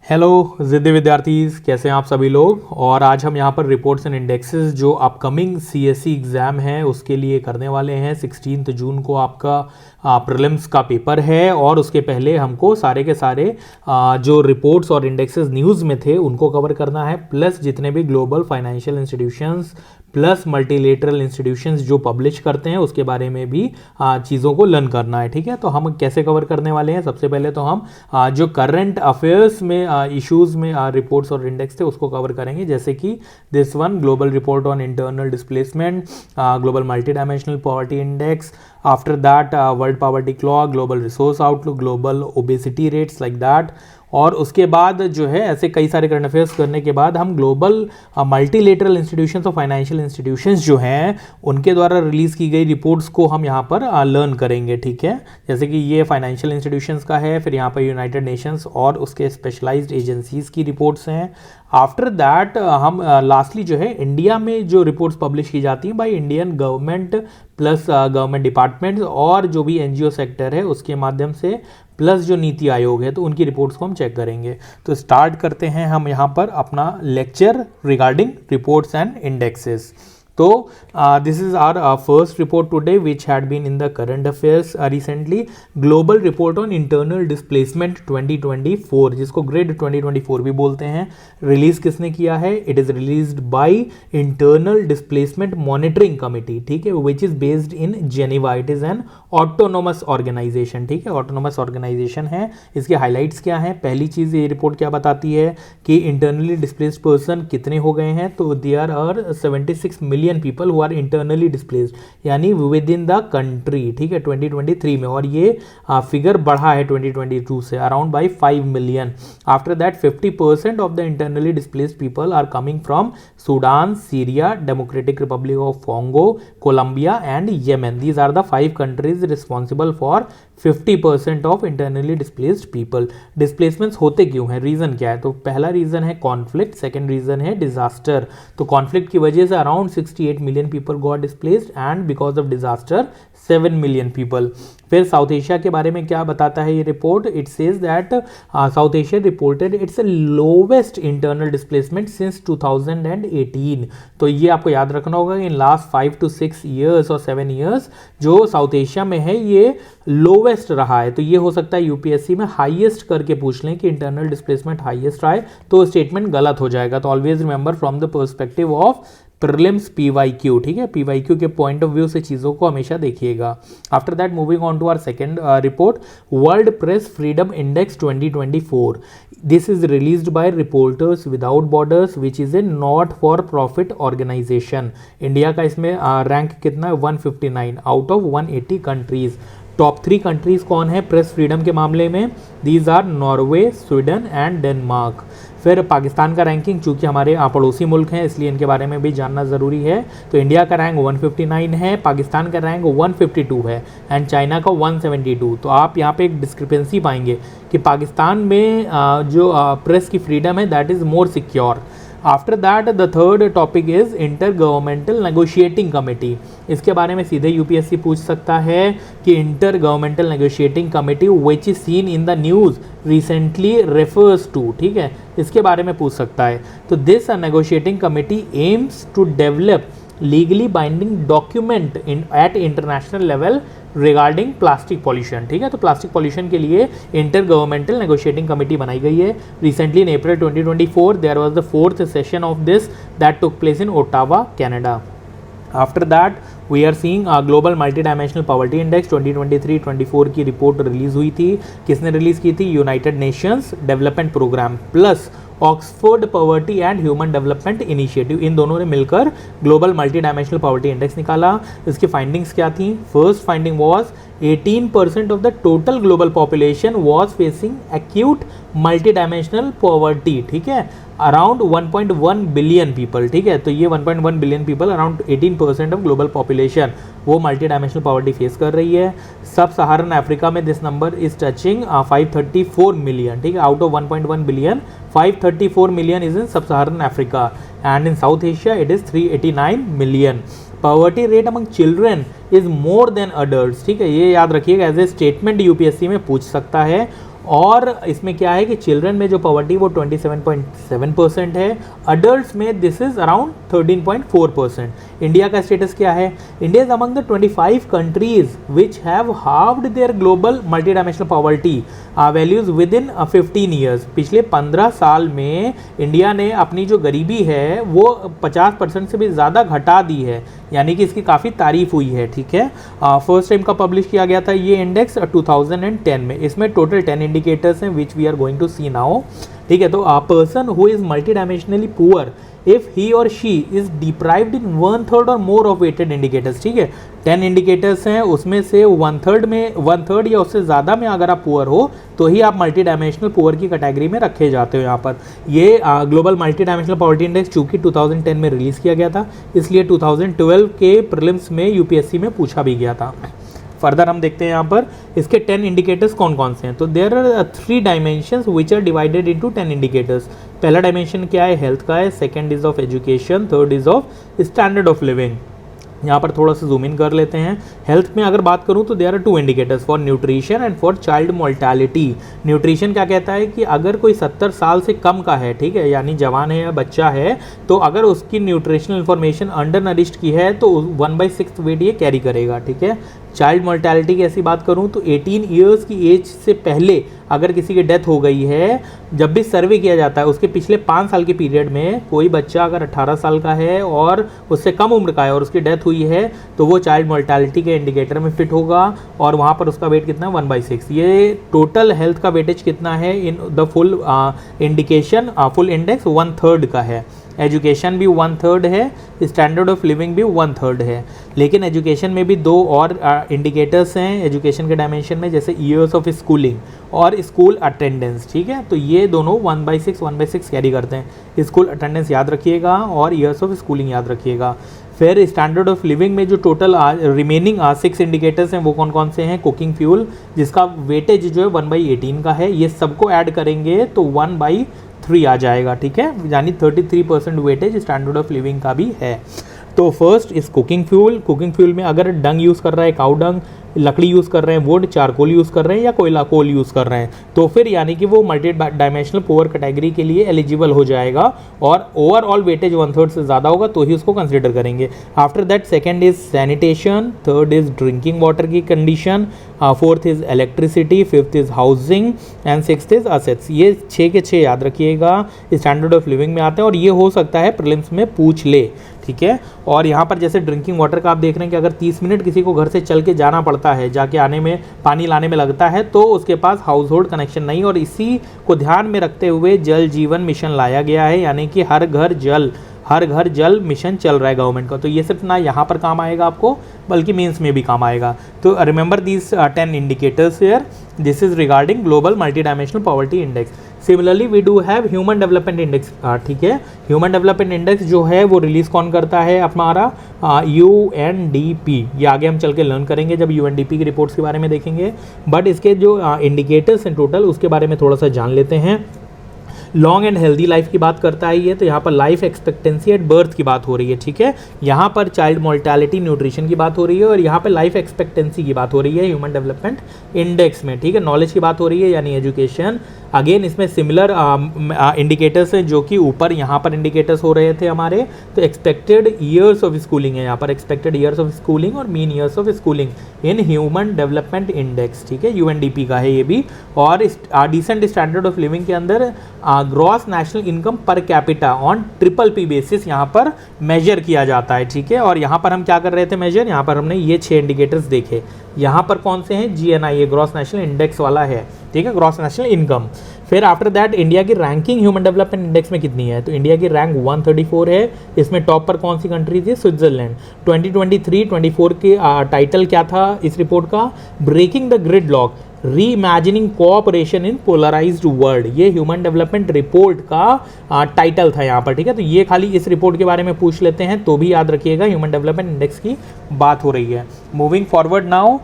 Hello ज़िद्दी विद्यार्थी, कैसे हैं आप सभी लोग। और आज हम यहाँ पर रिपोर्ट्स एंड इंडेक्सेस जो अपकमिंग सीएससी एग्ज़ाम है उसके लिए करने वाले हैं। 16 जून को आपका प्रीलिम्स का पेपर है और उसके पहले हमको सारे के सारे जो रिपोर्ट्स और इंडेक्सेस न्यूज़ में थे उनको कवर करना है, प्लस जितने भी global financial institutions plus multilateral institutions जो पब्लिश करते हैं उसके बारे में भी चीज़ों को लर्न करना है। ठीक है, तो हम कैसे कवर करने वाले हैं। सबसे पहले तो हम जो करंट अफेयर्स में इश्यूज में रिपोर्ट्स और इंडेक्स थे उसको कवर करेंगे, जैसे कि this one global report on internal displacement, global multi dimensional poverty index, after that world poverty clock, global resource outlook, global obesity rates like that. और उसके बाद जो है ऐसे कई सारे करंट अफेयर्स करने के बाद हम ग्लोबल मल्टीलेटरल इंस्टीट्यूशंस और फाइनेंशियल इंस्टीट्यूशंस जो हैं उनके द्वारा रिलीज की गई रिपोर्ट्स को हम यहाँ पर लर्न करेंगे। ठीक है, जैसे कि ये फाइनेंशियल इंस्टीट्यूशंस का है, फिर यहाँ पर यूनाइटेड नेशंस और उसके स्पेशलाइज्ड एजेंसीज की रिपोर्ट्स हैं। आफ्टर दैट हम लास्टली जो है इंडिया में जो रिपोर्ट्स पब्लिश की जाती हैं by Indian government plus government departments और जो भी एनजीओ सेक्टर है उसके माध्यम से, प्लस जो नीति आयोग है, तो उनकी रिपोर्ट्स को हम चेक करेंगे। तो स्टार्ट करते हैं हम यहाँ पर अपना lecture regarding reports and indexes. तो this is our first report today which had been in the current affairs recently, global report on internal displacement 2024, जिसको ग्रिड 2024 भी बोलते हैं। रिलीज किसने किया है? It is released by Internal Displacement Monitoring Committee, ठीक है, which is based in Geneva. It is an autonomous organisation, ठीक है, ऑटोनोमस ऑर्गेनाइजेशन है। इसके हाईलाइट्स क्या हैं? पहली चीज ये रिपोर्ट क्या बताती है कि इंटरनली डिस्प्लेस्ड पर्सन कितने हो गए हैं, तो there are 76 million people who are internally displaced, यानी विद इन द कंट्री, ठीक है, 2023 में। और ये फिगर बढ़ा है 2022 से around by 5 million. After that 50% of the internally displaced people are coming from Sudan, Syria, Democratic Republic of Congo, Colombia and Yemen. These are the 5 countries responsible for 50% of internally displaced people. Displacements होते क्यों हैं, reason क्या है? तो पहला reason है conflict, second reason है disaster. तो कॉन्फ्लिक्ट की वजह से around 68 million people got displaced and because of disaster 7 million people. फिर साउथ एशिया के बारे में क्या बताता है ये report? It says that south Asia reported it's lowest internal displacement since 2018। तो ये आपको याद रखना होगा इन लास्ट 5 to 6 ईयर्स और 7 ईयर्स जो साउथ एशिया में है ये लोवेस्ट रहा है। तो ये हो सकता है यूपीएससी में हाईएस्ट करके पूछ लें कि इंटरनल डिस्प्लेसमेंट हाईएस्ट रहा है, तो स्टेटमेंट गलत हो जाएगा। तो always remember from the perspective of prelims PYQ, ठीक है, पीवाईक्यू के पॉइंट ऑफ व्यू से चीज़ों को हमेशा देखिएगा। After that moving on to our second report, World Press Freedom Index 2024। This is released by Reporters Without Borders which is a not for profit organisation. India का इसमें rank कितना है? 159 out of 180 countries. Top 3 countries कौन है press freedom के मामले में? These are Norway, Sweden and Denmark. फिर पाकिस्तान का रैंकिंग, चूंकि हमारे पड़ोसी मुल्क हैं इसलिए इनके बारे में भी जानना ज़रूरी है। तो इंडिया का रैंक 159 है, पाकिस्तान का रैंक 152 है एंड चाइना का 172। तो आप यहाँ पे एक डिस्क्रिपेंसी पाएंगे कि पाकिस्तान में जो प्रेस की फ्रीडम है that is more secure. After that the third topic is Inter Governmental Negotiating Committee. इसके बारे में सीधे यूपीएससी पूछ सकता है कि Inter Governmental Negotiating Committee which is seen in the news recently refers to, ठीक है, इसके बारे में पूछ सकता है। तो this negotiating committee aims to develop legally binding document at international level regarding plastic pollution, ठीक है। तो प्लास्टिक पॉल्यूशन के लिए इंटर गवर्नमेंटल नेगोशिएटिंग कमेटी बनाई गई है। Recently in April 2024 there was the 4th session of this that took place in Ottawa, Canada. After that we are seeing Global multi dimensional poverty Index 2023-24 की report release हुई थी। किसने release की थी? United Nations Development Programme plus Oxford Poverty and Human Development Initiative, इन दोनों ने मिलकर global multi dimensional poverty index निकाला। इसकी फाइंडिंग्स क्या थी? First finding was 18% of the total global population was facing acute multi dimensional poverty, ठीक है, अराउंड 1.1 बिलियन पीपल, ठीक है। तो ये 1.1 billion people, around 18% of global population, वो मल्टी डायमेंशनल पॉवर्टी फेस कर रही है। सब सहारन अफ्रीका में this number is touching 534 million, ठीक है, out of 1.1 billion 534 million is in sub Saharan Africa and in South Asia it is 389 million. Poverty rate among children is more than adults, ठीक है, ये याद रखिएगा, as a statement UPSC में पूछ सकता है। और इसमें क्या है कि चिल्ड्रन में जो पॉवर्टी वो 27.7% है, अडल्ट्स में दिस इज अराउंड 13.4%। इंडिया का स्टेटस क्या है? India is among the 25 countries which have halved their global multi dimensional poverty values with in 15 years. पिछले 15 साल में इंडिया ने अपनी जो गरीबी है वो 50% से भी ज़्यादा घटा दी है, यानी कि इसकी काफ़ी तारीफ हुई है। ठीक है, फर्स्ट टाइम का पब्लिश किया गया था ये इंडेक्स 2010 में। इसमें टोटल 10 इंडिकेटर्स हैं which we are going to see now. ठीक है, तो a person who is multi dimensionally poor if he और शी इज डिप्राइव्ड इन 1/3 और मोर ऑफ वेटेड इंडिकेटर्स। ठीक है, 10 इंडिकेटर्स हैं, उसमें से 1/3 या उससे ज़्यादा में अगर आप पुअर हो तो ही आप मल्टी डायमेंशनल पुअर की कैटेगरी में रखे जाते हो। यहाँ पर ये global multi dimensional poverty index चूंकि 2010 में रिलीज़ किया गया था, इसलिए 2012 के प्रीलिम्स में यूपीएससी में पूछा भी गया था। फर्दर हम देखते हैं यहाँ पर इसके 10 इंडिकेटर्स कौन कौन से हैं। तो there are 3 dimensions which are divided into 10 indicators. पहला डायमेंशन क्या है? हेल्थ का है, second is of education, third is of standard of living. यहाँ पर थोड़ा सा जूम इन कर लेते हैं। हेल्थ में अगर बात करूँ तो there are 2 indicators for nutrition and for child mortality. Nutrition क्या कहता है कि अगर कोई 70 साल से कम का है, ठीक है, यानी जवान है या बच्चा है, तो अगर उसकी न्यूट्रिशनल इन्फॉर्मेशन अंडर नरिश्ड की है तो 1/6 वेट ये कैरी करेगा। ठीक है, चाइल्ड मोर्टेलिटी की ऐसी बात करूं तो 18 ईयर्स की एज से पहले अगर किसी की डेथ हो गई है, जब भी सर्वे किया जाता है उसके पिछले 5 साल के पीरियड में कोई बच्चा अगर 18 साल का है और उससे कम उम्र का है और उसकी डेथ हुई है तो वो चाइल्ड मोर्टेलिटी के इंडिकेटर में फिट होगा और वहाँ पर उसका वेट कितना? 1/6। ये टोटल हेल्थ का वेटेज कितना है in the full indication, full index 1/3 का है। एजुकेशन भी 1/3 है, स्टैंडर्ड ऑफ लिविंग भी 1/3 है। लेकिन एजुकेशन में भी 2 और इंडिकेटर्स हैं एजुकेशन के डायमेंशन में, जैसे ईयर्स ऑफ स्कूलिंग और स्कूल अटेंडेंस। ठीक है, तो ये दोनों 1/6 कैरी करते हैं। स्कूल अटेंडेंस याद रखिएगा और ईयर्स ऑफ स्कूलिंग याद रखिएगा। फिर स्टैंडर्ड ऑफ लिविंग में जो टोटल रिमेनिंग 6 इंडिकेटर्स हैं वो कौन कौन से हैं? कुकिंग फ्यूल, जिसका वेटेज जो है 1/18 का है, ये सबको ऐड करेंगे तो 1/3 आ जाएगा। ठीक है, यानी 33% वेटेज स्टैंडर्ड ऑफ लिविंग का भी है। तो फर्स्ट इस कुकिंग फ्यूल में अगर डंग यूज़ कर रहा है, काउ डंग, लकड़ी यूज़ कर रहे हैं, वुड, चारकोल यूज़ कर रहे हैं या कोयला कोल यूज़ कर रहे हैं, तो फिर यानी कि वो मल्टी डायमेंशनल पुअर कैटेगरी के लिए एलिजिबल हो जाएगा और ओवरऑल वेटेज 1/3 से ज़्यादा होगा तो ही उसको कंसिडर करेंगे। After that second is sanitation, third is drinking water की condition, fourth is electricity, fifth is housing and sixth is assets. ये 6 के 6 याद रखिएगा, स्टैंडर्ड ऑफ लिविंग में आते हैं और ये हो सकता है प्रीलिम्स में पूछ ले। ठीक है, और यहाँ पर जैसे ड्रिंकिंग वाटर का आप देख रहे हैं कि अगर 30 मिनट किसी को घर से चल के जाना पड़ता है, जाके आने में पानी लाने में लगता है, तो उसके पास हाउस होल्ड कनेक्शन नहीं, और इसी को ध्यान में रखते हुए जल जीवन मिशन लाया गया है, यानी कि हर घर जल मिशन चल रहा है गवर्नमेंट का। तो ये सिर्फ ना यहाँ पर काम आएगा आपको, बल्कि मेंस में भी काम आएगा। तो remember these 10 indicators here. This is regarding Global multi dimensional poverty Index. Similarly we do have Human Development Index. ठीक है, ह्यूमन डेवलपमेंट इंडेक्स जो है वो रिलीज कौन करता है? हमारा UNDP। ये आगे हम चल के लर्न करेंगे जब UNDP की रिपोर्ट्स के बारे में देखेंगे, बट इसके जो इंडिकेटर्स हैं टोटल उसके बारे में थोड़ा सा जान लेते हैं। लॉन्ग एंड हेल्दी लाइफ की बात करता है ये, तो यहाँ पर लाइफ एक्सपेक्टेंसी एट बर्थ की बात हो रही है। ठीक है, यहाँ पर चाइल्ड मोर्टेलिटी न्यूट्रिशन की बात हो रही है और यहाँ पर लाइफ एक्सपेक्टेंसी की बात हो रही है ह्यूमन डेवलपमेंट इंडेक्स में। ठीक है, नॉलेज की बात हो रही है यानी एजुकेशन। अगेन इसमें सिमिलर इंडिकेटर्स हैं जो कि ऊपर यहाँ पर इंडिकेटर्स हो रहे थे हमारे। तो एक्सपेक्टेड ईयर्स ऑफ स्कूलिंग है यहाँ पर, एक्सपेक्टेड ईयर्स ऑफ स्कूलिंग और mean years of schooling in human Development Index. ठीक है, UNDP का है ये भी। और डिसेंट स्टैंडर्ड ऑफ लिविंग के अंदर gross national income per capita on PPP basis यहाँ पर मेजर किया जाता है। ठीक है, और यहाँ पर हम क्या कर रहे थे मेजर? यहाँ पर हमने ये 6 इंडिकेटर्स देखे। यहाँ पर कौन से हैं? GNI, ग्रॉस नेशनल इंडेक्स वाला है। ठीक है, ग्रॉस नेशनल इनकम। फिर आफ्टर दैट इंडिया की रैंकिंग ह्यूमन डेवलपमेंट इंडेक्स में कितनी है? तो इंडिया की रैंक 134 है। इसमें टॉप पर कौन सी कंट्री थी? स्विट्जरलैंड। 2023-24 के टाइटल क्या था इस रिपोर्ट का? Breaking the grid lock, reimagining cooperation in polarised world. ये ह्यूमन डेवलपमेंट रिपोर्ट का टाइटल था यहाँ पर। ठीक है, तो ये खाली इस रिपोर्ट के बारे में पूछ लेते हैं तो भी याद रखिएगा, ह्यूमन डेवलपमेंट इंडेक्स की बात हो रही है। Moving forward now,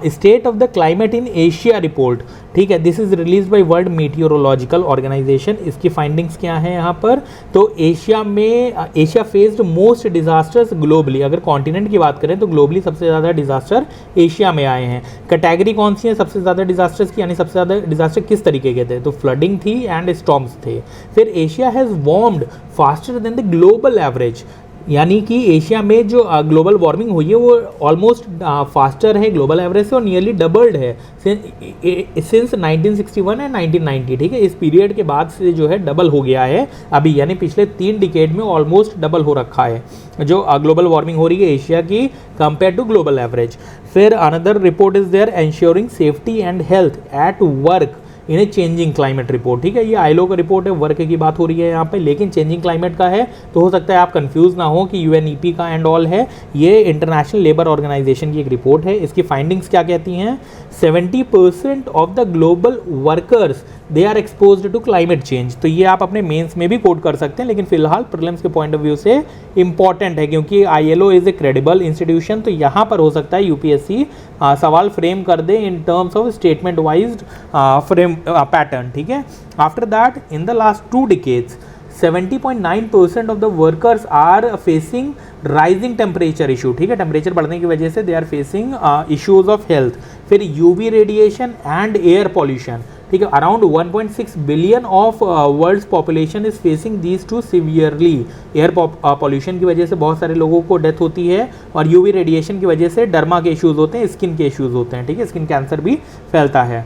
State of the Climate in Asia report ठीक है। This is release by World Meteorological Organisation. इसकी फाइंडिंग्स क्या है यहाँ पर, तो Asia faced most disasters globally. अगर कॉन्टिनेंट की बात करें तो ग्लोबली सबसे ज़्यादा डिजास्टर एशिया में आए हैं। कैटेगरी कौन सी है सबसे ज़्यादा डिजास्टर्स की, यानी सबसे ज़्यादा डिजास्टर किस तरीके के थे, तो फ्लडिंग थी एंड स्टॉर्म्स थे। फिर Asia has warmed faster than the global average, यानी कि एशिया में जो ग्लोबल वार्मिंग हुई है वो ऑलमोस्ट फास्टर है ग्लोबल एवरेज से और नियरली डबल्ड है सिंस 1961 एंड 1990। ठीक है, इस पीरियड के बाद से जो है डबल हो गया है अभी, यानी पिछले 3 डिकेड में ऑलमोस्ट डबल हो रखा है जो ग्लोबल वार्मिंग हो रही है एशिया की कंपेयर टू ग्लोबल एवरेज। फिर another report is there ensuring safety and health at work in a changing climate report. ठीक है, ये आईएलओ का रिपोर्ट है, वर्क की बात हो रही है यहाँ पे, लेकिन चेंजिंग क्लाइमेट का है तो हो सकता है आप कंफ्यूज ना हो कि यूएनईपी का एंड ऑल है। ये इंटरनेशनल लेबर ऑर्गेनाइजेशन की एक रिपोर्ट है। इसकी फाइंडिंग्स क्या कहती हैं, 70% of the global workers they are exposed to climate change. तो ये आप अपने मेंस में भी कोट कर सकते हैं, लेकिन फिलहाल प्रीलिम्स के पॉइंट ऑफ व्यू से इंपॉर्टेंट है क्योंकि ILO is a credible institution. तो यहाँ पर हो सकता है यूपीएससी सवाल फ्रेम कर दे in terms of statement wise frame pattern. ठीक है, after that in the last 2 decades 70.9% of the workers are facing rising temperature issue. ठीक है, टेम्परेचर बढ़ने की वजह से they are facing issues of health. फिर UV radiation and air pollution. ठीक है, around 1.6 billion of world's population is facing these two severely. Air pollution की वजह से बहुत सारे लोगों को डेथ होती है और यूवी रेडिएशन की वजह से डर्मा के इश्यूज होते हैं, स्किन के इश्यूज होते हैं। ठीक है, स्किन कैंसर भी फैलता है।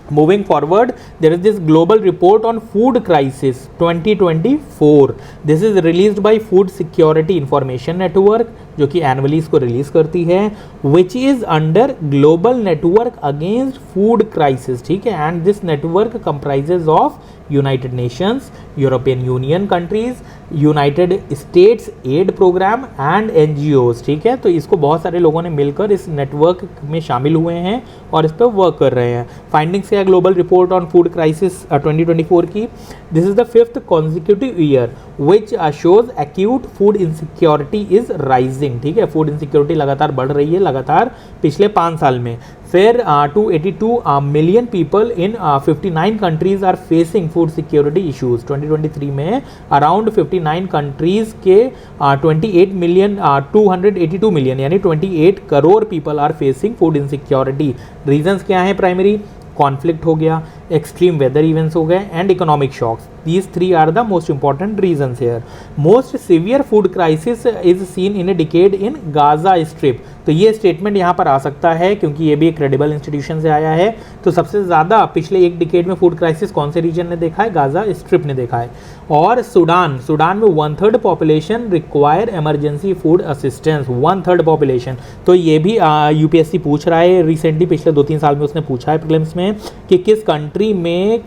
Moving forward, there is this global report on food crisis 2024. This is released by Food Security Information Network, जो कि एनुअली इसको रिलीज करती है, which is under Global Network Against Food Crisis. ठीक है, and this network comprises of United Nations, European Union countries, United States aid programme and NGOs. ठीक है, तो इसको बहुत सारे लोगों ने मिलकर इस नेटवर्क में शामिल हुए हैं और इस पर वर्क कर रहे हैं। फाइंडिंग्स क्या है global report on food crisis 2024 की, this is the 5th consecutive year which shows acute food insecurity is rising. ठीक है, फूड इनसिक्योरिटी लगातार बढ़ रही है लगातार पिछले 5 साल में। फिर 282 million people in 59 countries are facing food security issues. 2023 में अराउंड 59 कंट्रीज के 28 मिलियन 282 मिलियन यानी 28 crore people are facing food insecurity. Reasons क्या हैं प्राइमरी, कॉन्फ्लिक्ट हो गया, एक्सट्रीम वेदर इवेंट्स हो गए and economic shocks. These 3 are the most important reasons here. Most severe food crisis is seen in a decade in Gaza Strip. तो ये statement यहाँ पर आ सकता है क्योंकि ये भी एक क्रेडिबल इंस्टीट्यूशन से आया है। तो सबसे ज़्यादा पिछले 1 डिकेड में फूड क्राइसिस कौन से रीजन ने देखा है, गाजा स्ट्रिप ने देखा है। और सूडान में 1/3 population require emergency food assistance, 1/3 population. तो ये भी यूपीएससी पूछ रहा है रिसेंटली, पिछले 2-3 साल में उसने पूछा है प्रीलिम्स में कि किस कंट्री में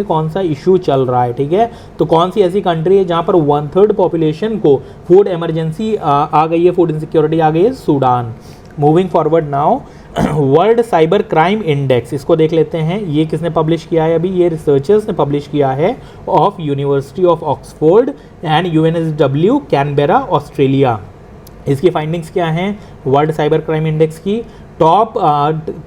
कौन सा इशू चल रहा है। ठीक है, तो कौन सी ऐसी कंट्री है जहां पर 1/3 पॉपुलेशन को फूड इमरजेंसी आ गई है, फूड इनसिक्योरिटी आ गई है, Sudan. Moving forward now, world cyber crime index, इसको देख लेते हैं। ये किसने पब्लिश किया है, अभी ये रिसर्चर्स ने पब्लिश किया है of University of Oxford and UNSW Canberra Australia. इसकी फाइंडिंग्स क्या हैं वर्ल्ड साइबर क्राइम इंडेक्स की, top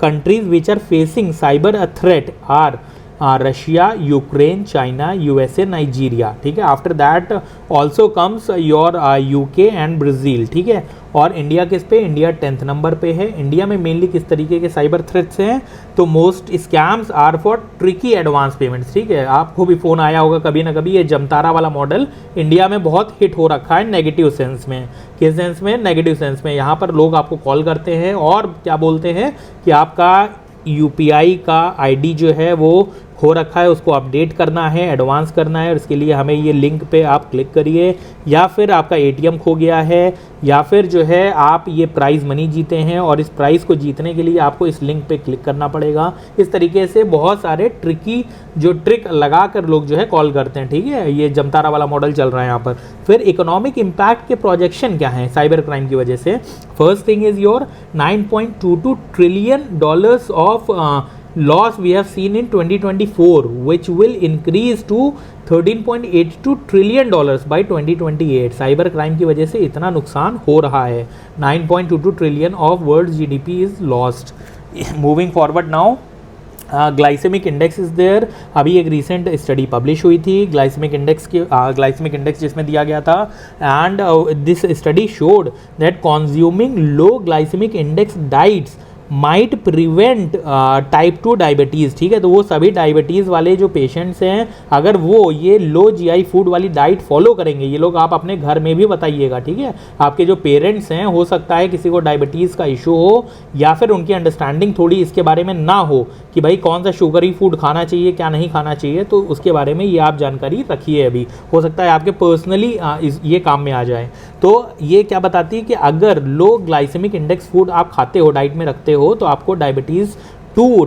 countries which are facing cyber threat are Russia, Ukraine, China, USA, Nigeria. ठीक है, after that also comes your UK and Brazil. ठीक है, और India किस पे, इंडिया 10th नंबर पे है। इंडिया में मेनली किस तरीके के साइबर थ्रेट्स हैं, तो most scams are for tricky advance payments. ठीक है, आपको भी फ़ोन आया होगा कभी ना कभी, ये जमतारा वाला मॉडल इंडिया में बहुत हिट हो रखा है नेगेटिव सेंस में। किस सेंस में, नेगेटिव सेंस में। यहाँ पर लोग आपको कॉल करते हैं और क्या बोलते हैं कि आपका यूपीआई का आईडी जो है वो हो रखा है, उसको अपडेट करना है, एडवांस करना है और इसके लिए हमें ये लिंक पे आप क्लिक करिए, या फिर आपका एटीएम खो गया है, या फिर जो है आप ये प्राइज़ मनी जीते हैं और इस प्राइज़ को जीतने के लिए आपको इस लिंक पे क्लिक करना पड़ेगा। इस तरीके से बहुत सारे ट्रिक लगा कर लोग जो है कॉल करते हैं। ठीक है, ये जमतारा वाला मॉडल चल रहा है यहाँ पर। फिर इकोनॉमिक इम्पैक्ट के प्रोजेक्शन क्या हैं साइबर क्राइम की वजह से। First thing is your $9.22 trillion of loss we have seen in 2024 which will increase to $13.82 trillion by 2028। Cyber crime की वजह से इतना नुकसान हो रहा है, 9.22 trillion of world GDP is lost. Moving forward now, glycemic index is there. अभी एक रिसेंट स्टडी पब्लिश हुई थी ग्लाइसेमिक इंडेक्स जिसमें दिया गया था, and this study showed that consuming low glycemic index diets might prevent type 2 diabetes. ठीक है, तो वो सभी डायबिटीज़ वाले जो पेशेंट्स हैं, अगर वो ये लो जीआई फूड वाली डाइट फॉलो करेंगे, ये लोग आप अपने घर में भी बताइएगा। ठीक है, आपके जो पेरेंट्स हैं, हो सकता है किसी को डायबिटीज़ का इशू हो या फिर उनकी अंडरस्टैंडिंग थोड़ी इसके बारे में ना हो कि भाई कौन सा शुगरी फूड खाना चाहिए, क्या नहीं खाना चाहिए, तो उसके बारे में ये आप जानकारी रखिए। अभी हो सकता है आपके पर्सनली ये काम में आ जाए। तो ये क्या बताती है कि अगर लो ग्लाइसेमिक इंडेक्स फूड आप खाते हो, डाइट में रखते हो, तो आपको डायबिटीज़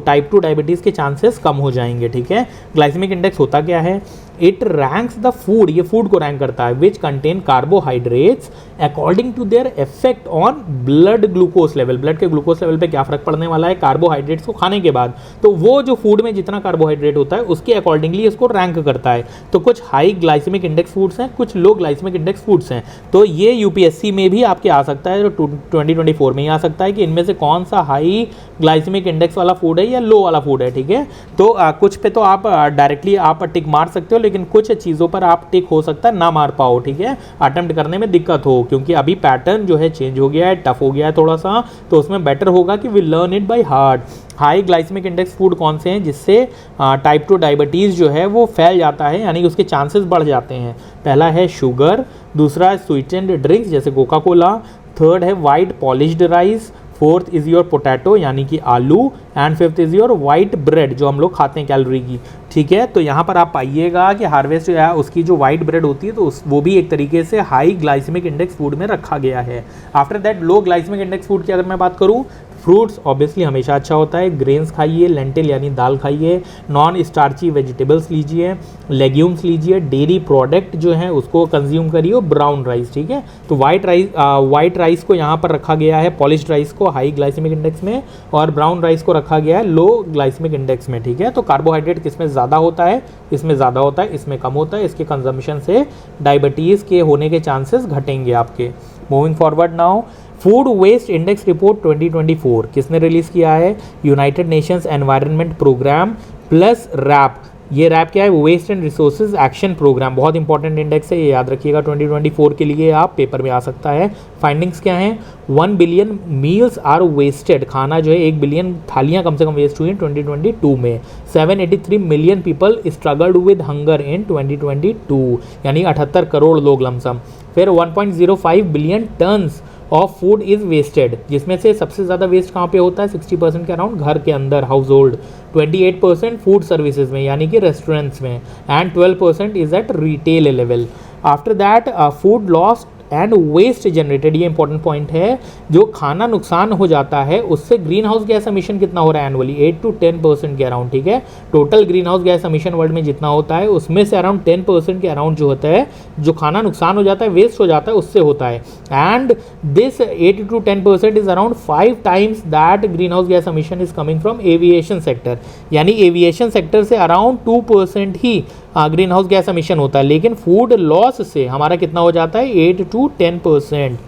टाइप 2 डायबिटीज़ के चांसेस कम हो जाएंगे। ठीक है, ग्लाइसेमिक इंडेक्स होता क्या है? इट रैंक्स द फूड, ये फूड को रैंक करता है, which contain carbohydrates according to their effect on blood glucose level. Blood के ग्लूकोज लेवल पे क्या फर्क पड़ने वाला है कार्बोहाइड्रेट्स को खाने के बाद, तो वो जो फूड में जितना कार्बोहाइड्रेट होता है उसके अकॉर्डिंगली इसको रैंक करता है। तो कुछ हाई ग्लाइसेमिक इंडेक्स फूड्स हैं, कुछ लो ग्लाइसेमिक इंडेक्स फूड्स हैं। तो ये यूपीएससी में भी आपके आ सकता है, तो 2024 में ही आ सकता है कि इनमें से कौन सा हाई ग्लाइसेमिक इंडेक्स वाला फूड है या लो वाला फूड है। ठीक है, तो कुछ पे तो आप डायरेक्टली आप टिक मार सकते हो, लेकिन कुछ चीज़ों पर आप टिक हो सकता है ना मार पाओ। ठीक है, अटेम्प्ट करने में दिक्कत हो, क्योंकि अभी पैटर्न जो है चेंज हो गया है, टफ हो गया है थोड़ा सा, तो उसमें बेटर होगा कि we learn it by heart. High glycemic index food कौन से हैं जिससे टाइप 2 डायबिटीज़ जो है वो फैल जाता है, यानी कि उसके चांसेस बढ़ जाते हैं? पहला है शुगर, दूसरा है स्वीटेंड ड्रिंक्स जैसे कोका कोला, थर्ड है white polished rice, fourth is your potato यानी कि आलू, and fifth is your white bread जो हम लोग खाते हैं कैलोरी की। ठीक है, तो यहाँ पर आप पाइएगा कि हार्वेस्ट जो है उसकी जो वाइट ब्रेड होती है, तो वो भी एक तरीके से हाई ग्लाइसेमिक इंडेक्स फूड में रखा गया है। After that low glycemic index food की अगर मैं बात करूँ, फ्रूट्स ऑब्वियसली हमेशा अच्छा होता है, ग्रेन्स खाइए, लेंटिल यानी दाल खाइए, नॉन स्टार्ची वेजिटेबल्स लीजिए, लेग्यूम्स लीजिए, डेयरी प्रोडक्ट जो है उसको कंज्यूम करिए, ब्राउन राइस। ठीक है, तो वाइट राइस को यहाँ पर रखा गया है, पॉलिश्ड राइस को हाई ग्लाइसेमिक इंडेक्स में, और ब्राउन राइस को रखा गया है लो ग्लाइसेमिक इंडेक्स में। ठीक है, तो कार्बोहाइड्रेट किसमें ज़्यादा होता है? इसमें ज़्यादा होता है, इसमें कम होता है। इसके कंजम्पशन से डायबिटीज़ के होने के चांसेस घटेंगे आपके। Moving forward now, food waste index report 2024 किसने रिलीज किया है? United Nations Environment Programme plus WRAP. ये रैप क्या है? Waste and resources action programme, बहुत इंपॉर्टेंट इंडेक्स है, ये याद रखिएगा 2024 के लिए, आप पेपर में आ सकता है। फाइंडिंग्स क्या हैं? 1 बिलियन मील्स आर वेस्टेड, खाना जो है 1 बिलियन थालियाँ कम से कम वेस्ट हुई हैं 2022 में। 783 million people struggled with hunger in 2022, यानी 78 करोड़ लोग लमसम। फिर 1.05 billion tons of food is wasted, जिसमें से सबसे ज़्यादा वेस्ट कहाँ पे होता है? 60% के अराउंड घर के अंदर, हाउस होल्ड, 28% फूड सर्विसेज में यानी कि रेस्टोरेंट्स में, and 12% is at retail level. After that food loss and waste generated, ये इंपॉर्टेंट पॉइंट है, जो खाना नुकसान हो जाता है उससे ग्रीन हाउस गैस एमिशन कितना हो रहा है एनुअली? 8 to 10% के अराउंड। ठीक है, total green house gas emission world में जितना होता है उसमें से अराउंड 10% के अराउंड जो होता है, जो खाना नुकसान हो जाता है, वेस्ट हो जाता है, उससे होता है। And this 8 to 10% is around 5 times that green house gas emission is coming from aviation sector, यानी एविएशन सेक्टर से अराउंड 2% ही ग्रीन हाउस गैस एमिशन होता है, लेकिन फूड लॉस से हमारा कितना हो जाता है? 8 to 10%।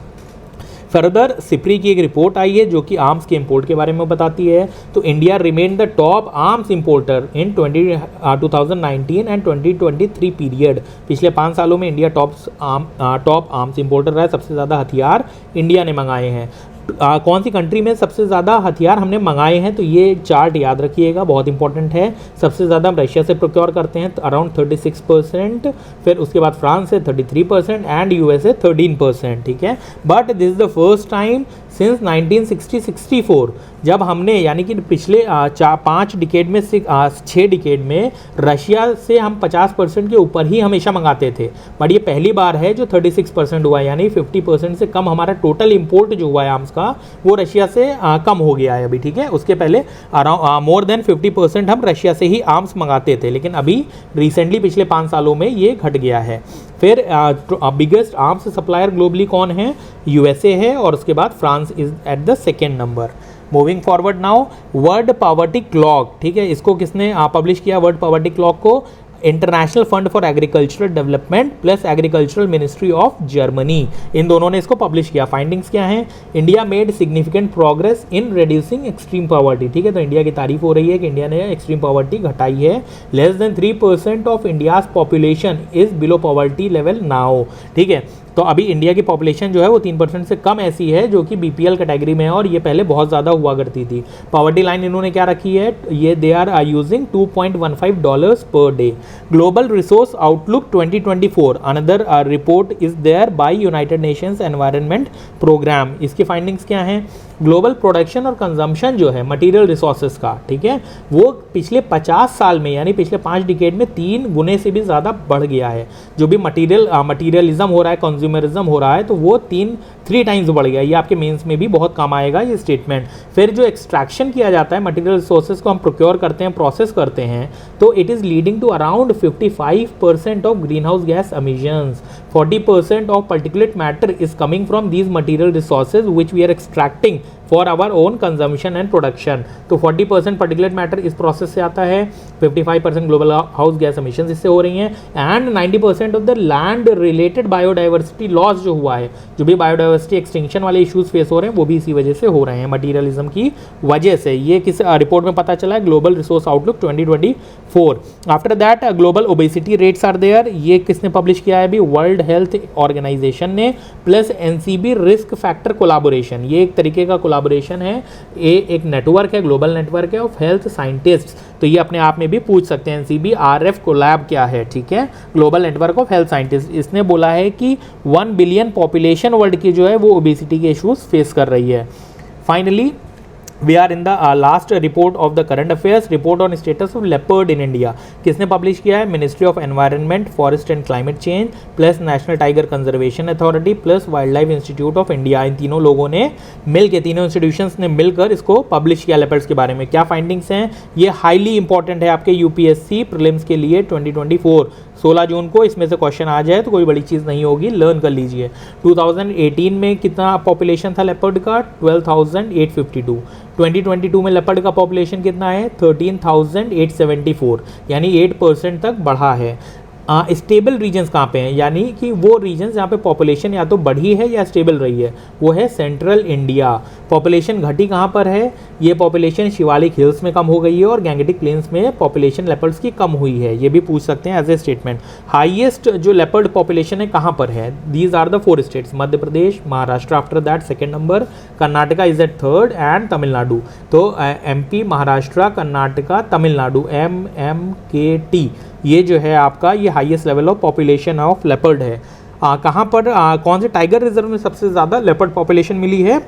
फर्दर सिप्री की एक रिपोर्ट आई है जो कि आर्म्स के इंपोर्ट के बारे में बताती है। तो India remain the top arms importer in 2019 and 2023 period. पिछले 5 सालों में इंडिया टॉप आर्म्स इंपोर्टर रहा है, सबसे ज़्यादा हथियार इंडिया ने मंगाए हैं। कौन सी कंट्री में सबसे ज़्यादा हथियार हमने मंगाए हैं? तो ये चार्ट याद रखिएगा, बहुत इंपॉर्टेंट है। सबसे ज़्यादा हम रशिया से प्रोक्योर करते हैं, अराउंड 36%, फिर उसके बाद फ्रांस से 33% एंड यूएसए 13%। ठीक है, but this is the first time since 1960-64 जब हमने, यानी कि पिछले 5 डिकेड में 6 डिकेड में रशिया से हम 50% के ऊपर ही हमेशा मंगाते थे, बट ये पहली बार है जो 36% हुआ है, यानी 50% से कम हमारा टोटल इंपोर्ट जो हुआ है आर्म्स का वो रशिया से कम हो गया है अभी। ठीक है, उसके पहले मोर देन 50% हम रशिया से ही आर्म्स मंगाते थे, लेकिन अभी रिसेंटली पिछले 5 सालों में ये घट गया है। फिर बिगेस्ट आर्म्स सप्लायर ग्लोबली कौन है? यूएसए है, और उसके बाद France is at the second number. Moving forward now, world poverty clock. ठीक है, इसको किसने पब्लिश किया? वर्ल्ड पॉवर्टी क्लॉक को International Fund for Agricultural Development plus agricultural ministry of Germany, इन दोनों ने इसको पब्लिश किया। फाइंडिंग्स क्या हैं? India made significant progress in reducing extreme poverty, ठीक है, तो इंडिया की तारीफ हो रही है कि इंडिया ने एक्सट्रीम पॉवर्टी घटाई है। Less than 3% of India's population is below poverty level now, ठीक है, तो अभी इंडिया की पॉपुलेशन जो है वो 3% से कम ऐसी है जो कि बीपीएल कैटेगरी में है, और ये पहले बहुत ज़्यादा हुआ करती थी। पॉवर्टी लाइन इन्होंने क्या रखी है? ये they are using $2.15 per day. Global resource outlook 2024 another report is there by United Nations Environment Programme. इसकी फाइंडिंग्स क्या हैं? ग्लोबल प्रोडक्शन और कंजम्पशन जो है मटीरियल रिसोर्सेज का, ठीक है, वो पिछले 50 साल में यानी पिछले 5 डिकेड में 3 गुने से भी ज़्यादा बढ़ गया है। जो भी मटीरियलिज्म हो रहा है, कंज्यूमरिज्म हो रहा है, तो वो 3 टाइम्स बढ़ गया। ये आपके मेंस में भी बहुत काम आएगा ये स्टेटमेंट। फिर जो एक्सट्रैक्शन किया जाता है मटीरियल रिसोर्सेज को हम प्रोक्योर करते हैं, प्रोसेस करते हैं, तो it is leading to around 55% of greenhouse gas emissions. 40% of particulate matter is coming from these material resources which we are extracting for our own consumption and production. तो 40% particulate matter इस process से आता है, 55% global house gas emissions इससे हो रही हैं, and 90% of the land related biodiversity loss जो हुआ है, जो भी बायोडाइवर्सिटी एक्सटिंक्शन वाले इश्यूज फेस हो रहे हैं, वो भी इसी वजह से हो रहे हैं, मटीरियलिज्म की वजह से। ये किस रिपोर्ट में पता चला है? Global resource outlook 2024। After that global obesity rates are there. ये किसने पब्लिश किया है? अभी वर्ल्ड हेल्थ ऑर्गेनाइजेशन ने, plus NCD risk factor collaboration. ये एक तरीके का कोलाबोरेशन है, ये एक नेटवर्क है, ग्लोबल नेटवर्क है ऑफ हेल्थ साइंटिस्ट। तो ये अपने आप में भी पूछ सकते हैं एनसीबी आरएफ कोलैब क्या है, ठीक है, global network of health scientist. इसने बोला है कि 1 बिलियन पॉपुलेशन वर्ल्ड की जो है वो ओबेसिटी के इश्यूज फेस कर रही है। Finally we are in the last report of the current affairs, report on status of leopard in India. किसने पब्लिश किया है? Ministry of Environment, Forest and Climate Change plus National Tiger Conservation Authority plus Wild Life Institute of India. इन तीनों लोगों ने मिलकर, तीनों institutions ने मिलकर इसको पब्लिश किया लेपर्ड्स के बारे में। क्या फाइंडिंग्स हैं? ये हाईली इंपॉर्टेंट है आपके यूपीएससी प्रीलिम्स के लिए 2024। 16 जून को इसमें से क्वेश्चन आ जाए तो कोई बड़ी चीज़ नहीं होगी, लर्न कर लीजिए। 2018 में कितना पॉपुलेशन था लेपर्ड का? 12,852। 2022 में लेपर्ड का पॉपुलेशन कितना है? 13,874, यानी 8% तक बढ़ा है। स्टेबल रीजन्स कहाँ पे हैं? यानी कि वो रीजन्स जहाँ पे पॉपुलेशन या तो बढ़ी है या स्टेबल रही है, वो है सेंट्रल इंडिया। पॉपुलेशन घटी कहाँ पर है? ये पॉपुलेशन शिवालिक हिल्स में कम हो गई है और गैंगेटिक प्लेन्स में पॉपुलेशन लेपर्ड्स की कम हुई है। ये भी पूछ सकते हैं एज ए स्टेटमेंट। हाईएस्ट जो लेपर्ड पॉपुलेशन है कहाँ पर है? These are the 4 states, Madhya Pradesh, Maharashtra after that second number, Karnataka is at third and Tamil Nadu. तो एमपी, महाराष्ट्र, कर्नाटका, तमिलनाडु, MMKT, ये जो है आपका ये highest level of population of leopard है। कहाँ पर कौन से टाइगर रिजर्व में सबसे ज़्यादा लेपर्ड पॉपुलेशन मिली है?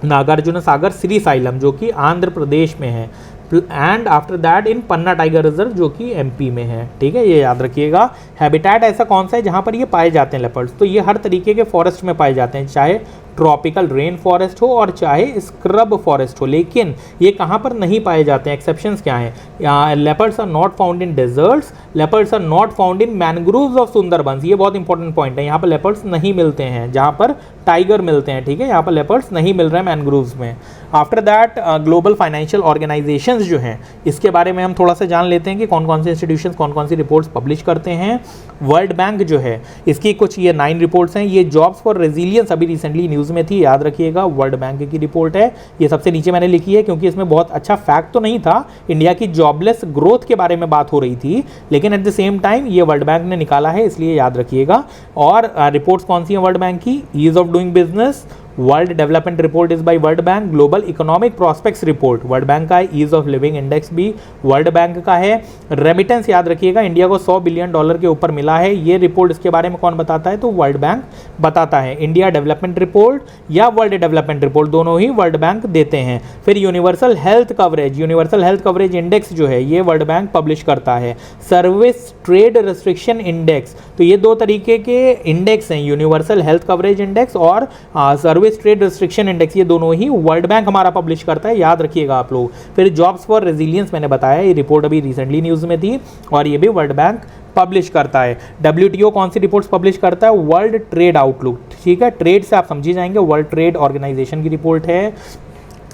नागार्जुन सागर श्रीसाइलम जो कि आंध्र प्रदेश में है, and after that in Panna tiger reserve जो कि एमपी में है, ठीक है, ये याद रखिएगा। हैबिटेट ऐसा कौन सा है जहाँ पर ये पाए जाते हैं लेपर्ड्स? तो ये हर तरीके के फॉरेस्ट में पाए जाते हैं, चाहे ट्रॉपिकल रेन फॉरेस्ट हो और चाहे स्क्रब फॉरेस्ट हो, लेकिन ये कहाँ पर नहीं पाए जाते हैं? एक्सेप्शंस क्या हैं? Leopards are not found in deserts, leopards are not found in mangroves of Sundarbans. ये बहुत इंपॉर्टेंट पॉइंट है, यहाँ पर लेपर्ड्स नहीं मिलते हैं जहाँ पर टाइगर मिलते हैं, ठीक है, यहाँ पर लेपर्ड्स नहीं मिल रहे हैं मैनग्रोव्स में। After that global financial organisations जो हैं इसके बारे में हम थोड़ा सा जान लेते हैं कि कौन कौन से इंस्टीट्यूशंस कौन कौन सी रिपोर्ट्स पब्लिश करते हैं। वर्ल्ड बैंक जो है इसकी कुछ ये 9 रिपोर्ट्स हैं। ये जॉब्स फॉर रेजिलियंस अभी रिसेंटली न्यूज़ में थी, याद रखिएगा, वर्ल्ड बैंक की रिपोर्ट है। ये सबसे नीचे मैंने लिखी है क्योंकि इसमें बहुत अच्छा फैक्ट तो नहीं था, इंडिया की जॉबलेस ग्रोथ के बारे में बात हो रही थी, लेकिन एट द सेम टाइम ये वर्ल्ड बैंक ने निकाला है, इसलिए याद रखिएगा। और रिपोर्ट्स कौन सी हैं वर्ल्ड बैंक की? Ease of doing business, World Development Report is by World Bank, Global Economic Prospects report World Bank का है, ईज ऑफ लिविंग इंडेक्स भी वर्ल्ड बैंक का है। रेमिटेंस याद रखिएगा, इंडिया को $100 बिलियन के ऊपर मिला है, ये रिपोर्ट इसके बारे में कौन बताता है? तो वर्ल्ड बैंक बताता है। इंडिया डेवलपमेंट रिपोर्ट या वर्ल्ड डेवलपमेंट रिपोर्ट दोनों ही वर्ल्ड बैंक देते हैं। फिर universal health coverage, universal health coverage index जो है ये वर्ल्ड बैंक पब्लिश करता है। सर्विस ट्रेड रिस्ट्रिक्शन इंडेक्स, तो ये 2 तरीके के इंडेक्स हैं, यूनिवर्सल हेल्थ कवरेज इंडेक्स और सर्विस ट्रेड रिस्ट्रिक्शन इंडेक्स, ये दोनों ही वर्ल्ड बैंक हमारा पब्लिश करता है, याद रखिएगा आप लोग। फिर जॉब्स फॉर रेजिलियंस मैंने बताया, ये रिपोर्ट अभी रिसेंटली न्यूज़ में थी और ये भी वर्ल्ड बैंक पब्लिश करता है। WTO कौन सी रिपोर्ट्स पब्लिश करता है? वर्ल्ड ट्रेड आउटलुक, ठीक है, ट्रेड से आप समझी जाएंगे, वर्ल्ड ट्रेड ऑर्गेनाइजेशन की रिपोर्ट है।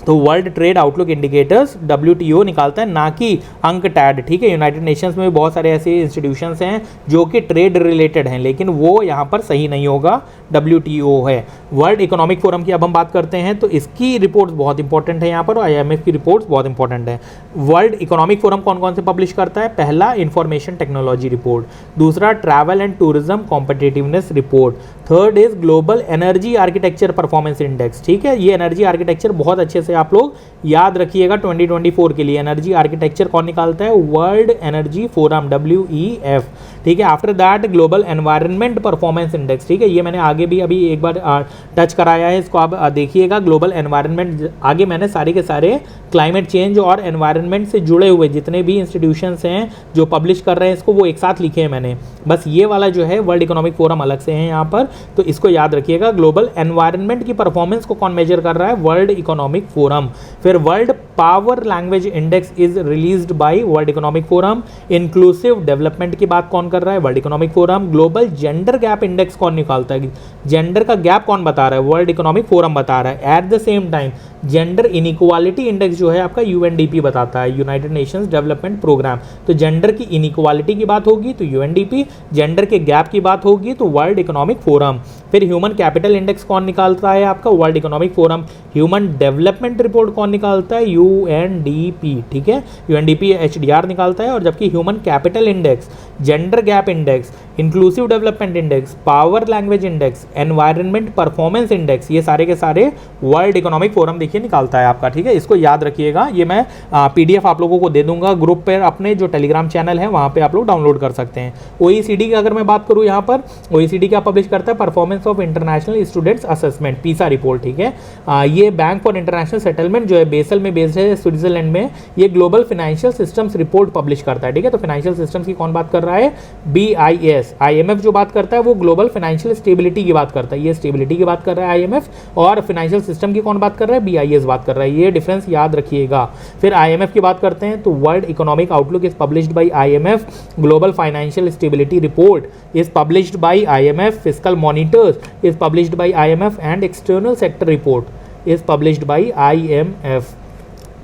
तो world trade outlook indicators WTO निकालता है, ना कि अंकटैड, ठीक है। यूनाइटेड नेशंस में बहुत सारे ऐसे इंस्टीट्यूशंस हैं जो कि ट्रेड रिलेटेड हैं, लेकिन वो यहाँ पर सही नहीं होगा, WTO है। वर्ल्ड इकोनॉमिक फोरम की अब हम बात करते हैं, तो इसकी रिपोर्ट्स बहुत इंपॉर्टेंट है यहाँ पर, और IMF की रिपोर्ट्स बहुत इंपॉर्टेंट है। वर्ल्ड इकोनॉमिक फोरम कौन कौन से पब्लिश करता है? पहला, इंफॉर्मेशन टेक्नोलॉजी रिपोर्ट, दूसरा travel and tourism competitiveness report, third is global energy architecture performance index, ठीक है। ये एनर्जी आर्किटेक्चर बहुत अच्छे से आप लोग याद रखिएगा 2024 के लिए। एनर्जी आर्किटेक्चर कौन निकालता है? वर्ल्ड एनर्जी फोरम, WEF, ठीक है। After that global environment performance index, ठीक है। ये मैंने आगे भी अभी एक बार टच कराया है, इसको आप देखिएगा। ग्लोबल एनवायरनमेंट, आगे मैंने सारे के सारे क्लाइमेट चेंज और एनवायरनमेंट से जुड़े हुए जितने भी इंस्टीट्यूशंस हैं जो पब्लिश कर रहे हैं इसको, वो एक साथ लिखे हैं मैंने। बस ये वाला जो है वर्ल्ड इकोनॉमिक फोरम अलग से है यहाँ पर, तो इसको याद रखिएगा। ग्लोबल एनवायरनमेंट की परफॉर्मेंस को कौन मेजर कर रहा है? World Economic Forum. फिर world power language index is released by World Economic Forum. Inclusive development की बात कौन कर रहा है? World Economic Forum. Global gender gap index कौन निकालता है? जेंडर का गैप कौन बता रहा है? वर्ल्ड इकोनॉमिक फोरम बता रहा है। At the same time gender inequality index जो है आपका UNDP बताता है, यूनाइटेड नेशंस डेवलपमेंट प्रोग्राम। तो जेंडर की इनइक्वालिटी की बात होगी तो UNDP, जेंडर के गैप की बात होगी तो वर्ल्ड इकोनॉमिक फोरम। फिर ह्यूमन कैपिटल इंडेक्स कौन निकालता है आपका? World Economic forum. Human development report कौन निकालता है? UNDP, ठीक है। UNDP HDR निकालता है। और जबकि human capital index, gender gap index, inclusive development index, power language index, environment performance index, ये सारे के सारे वर्ल्ड इकोनॉमिक फोरम देखिए निकालता है आपका, ठीक है। इसको याद रखिएगा। ये मैं PDF आप लोगों को दे दूंगा ग्रुप पर, अपने जो टेलीग्राम चैनल है वहाँ पे आप लोग डाउनलोड कर सकते हैं। OECD की अगर मैं बात करूँ यहाँ पर, OECD क्या पब्लिश करता है? Performance of international students assessment, PISA report, ठीक है। ये बैंक फॉर इंटरनेशनल सेटलमेंट जो है बेसल में बेस्ड है, स्विट्जरलैंड में, ये global financial systems report publish करता है, ठीक है। तो फाइनेंशियल सिस्टम्स की कौन बात कर रहा है? BIS। IMF जो बात करता है वो ग्लोबल फाइनेंशियल स्टेबिलिटी की बात करता है, ये स्टेबिलिटी की बात कर रहा है IMF, और फाइनेंशियल सिस्टम की कौन बात कर रहा है? BIS बात कर रहा है। ये डिफरेंस याद रखिएगा। फिर IMF की बात करते हैं तो World Economic Outlook is published by IMF, global financial stability report is published by IMF, fiscal monitors is published by IMF and external sector report is published by IMF।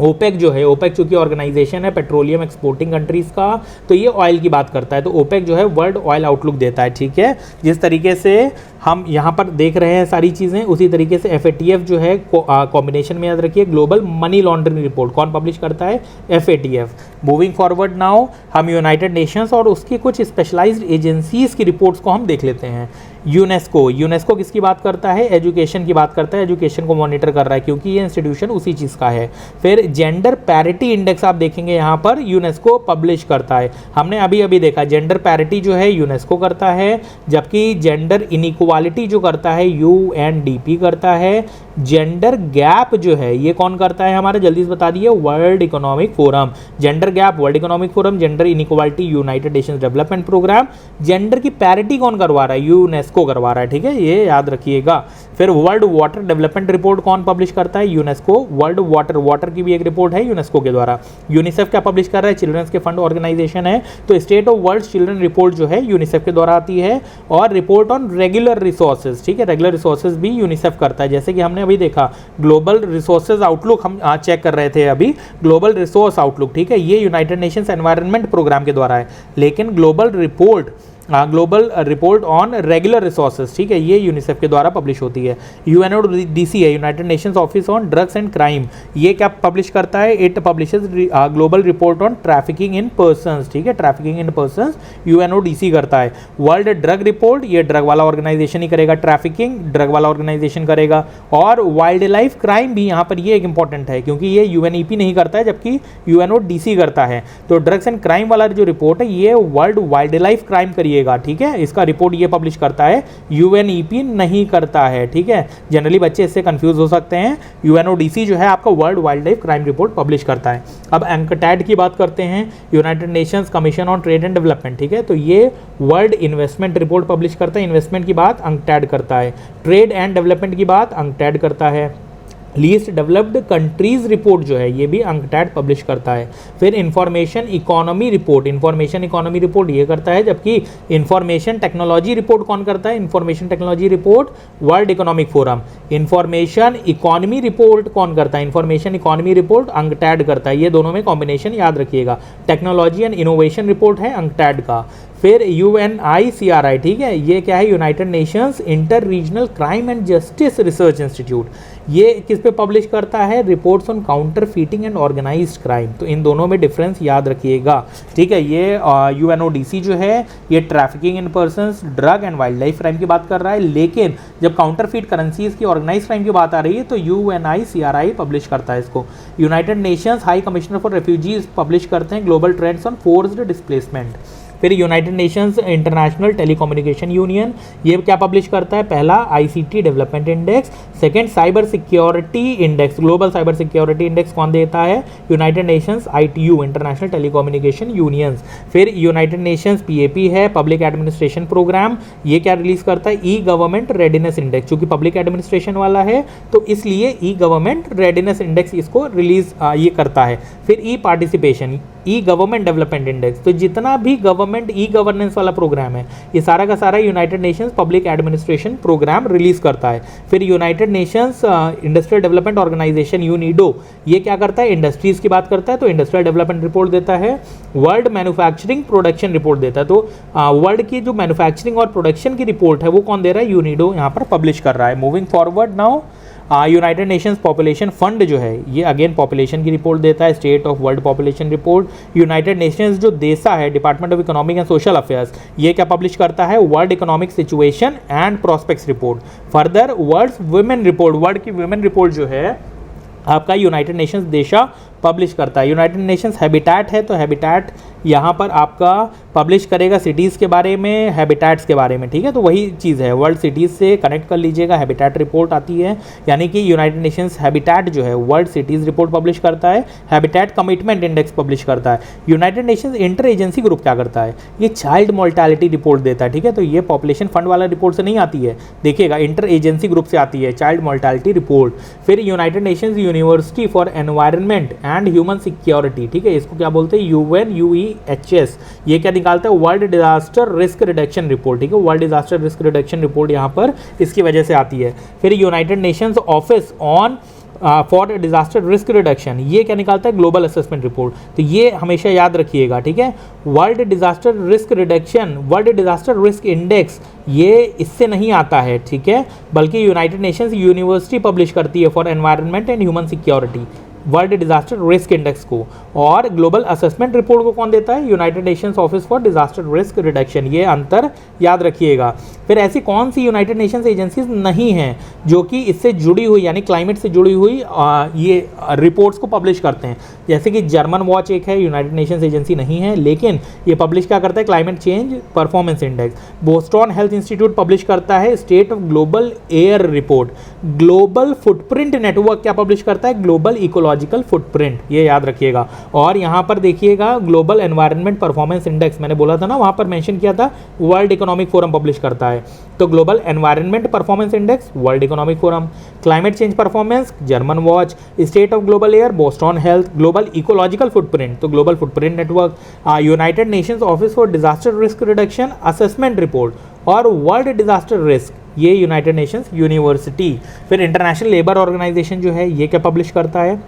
OPEC जो है, OPEC चूंकि organisation है petroleum exporting countries का, तो ये oil की बात करता है। तो ओपेक जो है वर्ल्ड ऑयल आउटलुक देता है, ठीक है। जिस तरीके से हम यहाँ पर देख रहे हैं सारी चीज़ें, उसी तरीके से FATF जो है कॉम्बिनेशन में याद रखिए, ग्लोबल मनी लॉन्ड्रिंग रिपोर्ट कौन पब्लिश करता है? FATF। मूविंग फॉरवर्ड नाउ हम यूनाइटेड नेशंस और उसकी कुछ स्पेशलाइज्ड एजेंसीज की रिपोर्ट्स को हम देख लेते हैं। यूनेस्को किसकी बात करता है? एजुकेशन की बात करता है, एजुकेशन को मॉनिटर कर रहा है क्योंकि ये इंस्टीट्यूशन उसी चीज़ का है। फिर जेंडर पैरिटी इंडेक्स आप देखेंगे यहाँ पर यूनेस्को पब्लिश करता है। हमने अभी अभी देखा जेंडर पैरिटी जो है यूनेस्को करता है, जबकि जेंडर इनइक्वालिटी जो करता है UNDP करता है। जेंडर गैप जो है ये कौन करता है हमारे? जल्दी से बता दिए, World Economic Forum. Gender gap World Economic Forum, gender inequality United Nations Development Programme. Gender की पैरिटी कौन करवा रहा है? यूनेस्को करवा रहा है, ठीक है, ये याद रखिएगा। फिर वर्ल्ड वाटर डेवलपमेंट रिपोर्ट कौन पब्लिश करता है? यूनेस्को। वर्ल्ड वाटर की भी एक रिपोर्ट है यूनेस्को के द्वारा। यूनिसेफ क्या पब्लिश कर रहा है? चिल्ड्रंस के फंड ऑर्गेनाइजेशन है, तो state of world children report जो है यूनिसेफ के द्वारा आती है। और रिपोर्ट ऑन रेगुलर रिसोर्सेज, ठीक है, रेगुलर रिसोर्सेज भी यूनिसेफ करता है। जैसे कि हमने अभी देखा ग्लोबल रिसोर्सेज आउटलुक हम चेक कर रहे थे अभी, ग्लोबल रिसोर्स आउटलुक, ठीक है, ये यूनाइटेड नेशंस एनवायरनमेंट प्रोग्राम के द्वारा है। लेकिन global report on regular resources, ठीक है, ये यूनिसेफ के द्वारा पब्लिश होती है। UNODC है, United Nations office on drugs and crime, ये क्या पब्लिश करता है? It publishes global report on trafficking in persons, ठीक है, ट्रैफिकिंग इन पर्संस UNODC करता है। वर्ल्ड ड्रग रिपोर्ट, ये ड्रग वाला ऑर्गेनाइजेशन ही करेगा, ट्रैफिकिंग ड्रग वाला ऑर्गेनाइजेशन करेगा। और वाइल्ड लाइफ क्राइम भी यहाँ पर ये एक इंपॉर्टेंट है क्योंकि ये UNEP नहीं करता है जबकि UNODC करता है। तो ड्रग्स एंड क्राइम वाला जो रिपोर्ट है ये वर्ल्ड वाइल्ड लाइफ क्राइम करिएगा, ठीक है, इसका रिपोर्ट ये पब्लिश करता है, UNEP नहीं करता है, ठीक है। जनरली बच्चे इससे कंफ्यूज हो सकते हैं। UNODC जो है आपका world wild life crime report publish करता है। अब अंकटैड की बात करते हैं, United Nations commission on trade and development, ठीक है, तो ये वर्ल्ड इन्वेस्टमेंट रिपोर्ट पब्लिश करता है। इन्वेस्टमेंट की बात अंकटैड करता है, ट्रेड एंड डेवलपमेंट की बात अंकटैड करता है। लीस्ट डेवलप्ड कंट्रीज रिपोर्ट जो है ये भी अंकटैड पब्लिश करता है। फिर इंफॉर्मेशन इकोनॉमी रिपोर्ट ये करता है, जबकि इंफॉर्मेशन टेक्नोलॉजी रिपोर्ट कौन करता है? Information technology report world Economic forum. Information economy report कौन करता है? इंफॉर्मेशन इकोनॉमी रिपोर्ट अंकटैड करता है। ये दोनों में कॉम्बिनेशन याद रखिएगा। टेक्नोलॉजी एंड इनोवेशन रिपोर्ट है अंकटैड का। फिर UNICRI, ठीक है, ये क्या है? United Nations Interregional Crime and Justice Research Institute. ये किस पे पब्लिश करता है? Reports on counterfeiting and organised crime. तो इन दोनों में डिफरेंस याद रखिएगा, ठीक है। ये UNODC जो है ये trafficking in persons, drug and wild life crime की बात कर रहा है, लेकिन जब काउंटर फीट करेंसीज की ऑर्गेनाइज क्राइम की बात आ रही है तो UNICRI पब्लिश करता है इसको। United Nations High Commissioner for Refugees publish करते हैं global trends on forced displacement. फिर United Nations International Telecommunication Union ये क्या पब्लिश करता है? पहला ICT development index, second cyber security index, global cyber security index कौन देता है? United Nations ITU International Telecommunication Unions. फिर यूनाइटेड नेशंस PAP है पब्लिक एडमिनिस्ट्रेशन प्रोग्राम, ये क्या रिलीज करता है? ई गवर्नमेंट रेडीनेस इंडेक्स, क्योंकि पब्लिक एडमिनिस्ट्रेशन वाला है तो इसलिए ई गवर्नमेंट रेडीनेस इंडेक्स इसको रिलीज ये करता है। फिर e participation, e government development index, तो जितना भी गवर्नमेंट ई गवर्नेंस वाला प्रोग्राम है ये सारा का सारा United Nations Public administration Programme release करता है। फिर United Nations Industrial Development Organization UNIDO ये क्या करता है? इंडस्ट्रीज की बात करता है, तो इंडस्ट्रियल डेवलपमेंट रिपोर्ट देता है। वर्ल्ड मैन्युफैक्चरिंग प्रोडक्शन रिपोर्ट देता है, तो वर्ल्ड की जो मैन्युफैक्चरिंग और प्रोडक्शन की रिपोर्ट है वो कौन दे रहा है? UNIDO यहाँ पर पब्लिश कर रहा है। Moving forward now, United Nations Population Fund जो है ये अगेन पॉपुलेशन की रिपोर्ट देता है, State of World Population report. United Nations जो देसा है Department of Economic and Social Affairs ये क्या पब्लिश करता है? World Economic Situation and Prospects report. Further World's Women report, world की वुमेन रिपोर्ट जो है आपका यूनाइटेड नेशंस देशा पब्लिश करता है। यूनाइटेड नेशंस हैबिटेट है तो हैबिटेट यहाँ पर आपका पब्लिश करेगा सिटीज़ के बारे में, हैबिटेट्स के बारे में, ठीक है। तो वही चीज़ है, वर्ल्ड सिटीज़ से कनेक्ट कर लीजिएगा, हैबिटेट रिपोर्ट आती है, यानी कि यूनाइटेड नेशंस हैबिटेट जो है वर्ल्ड सिटीज़ रिपोर्ट पब्लिश करता है, हैबिटेट कमिटमेंट इंडेक्स पब्लिश करता है। United Nations inter agency group क्या करता है? ये चाइल्ड मोर्टेलिटी रिपोर्ट देता है, ठीक है। तो ये पॉपुलेशन फंड वाला रिपोर्ट से नहीं आती है, देखिएगा इंटर एजेंसी ग्रुप से आती है चाइल्ड मोर्टेलिटी रिपोर्ट। फिर United Nations university for environment and human security, ठीक है, इसको क्या बोलते हैं? UNUEHS, ये क्या निकालता है? World disaster Risk reduction report, ठीक है। World disaster Risk reduction report यहाँ पर इसकी वजह से आती है। फिर United Nations office on for Disaster Risk reduction ये क्या निकालता है? Global assessment report. तो ये हमेशा याद रखिएगा, ठीक है। World disaster Risk reduction, world disaster risk index ये इससे नहीं आता है, ठीक है, बल्कि यूनाइटेड नेशंस यूनिवर्सिटी पब्लिश करती है for environment and human security world disaster risk index को। और ग्लोबल असेसमेंट रिपोर्ट को कौन देता है? United Nations Office for Disaster Risk reduction. ये अंतर याद रखिएगा। फिर ऐसी कौन सी यूनाइटेड नेशंस एजेंसीज नहीं हैं जो कि इससे जुड़ी हुई यानी क्लाइमेट से जुड़ी हुई ये रिपोर्ट्स को पब्लिश करते हैं? जैसे कि जर्मन वॉच एक है, यूनाइटेड नेशंस एजेंसी नहीं है, लेकिन ये पब्लिश क्या करता है? Climate change performance index. Boston health institute publish करता है State of global air report. Global footprint network क्या पब्लिश करता है? ग्लोबल इकोलॉजिकल फुटप्रिंट, ये याद रखिएगा। और यहाँ पर देखिएगा ग्लोबल एनवायरनमेंट परफॉर्मेंस इंडेक्स, मैंने बोला था ना, वहाँ पर मेंशन किया था वर्ल्ड इकोनॉमिक फोरम पब्लिश करता है। तो global environment performance index World Economic Forum, climate change performance German Watch, state of global air Boston health, global ecological footprint तो global footprint network, United Nations Office for Disaster Risk Reduction assessment report और world disaster risk ये United Nations University. फिर International Labour Organization जो है ये क्या publish करता है?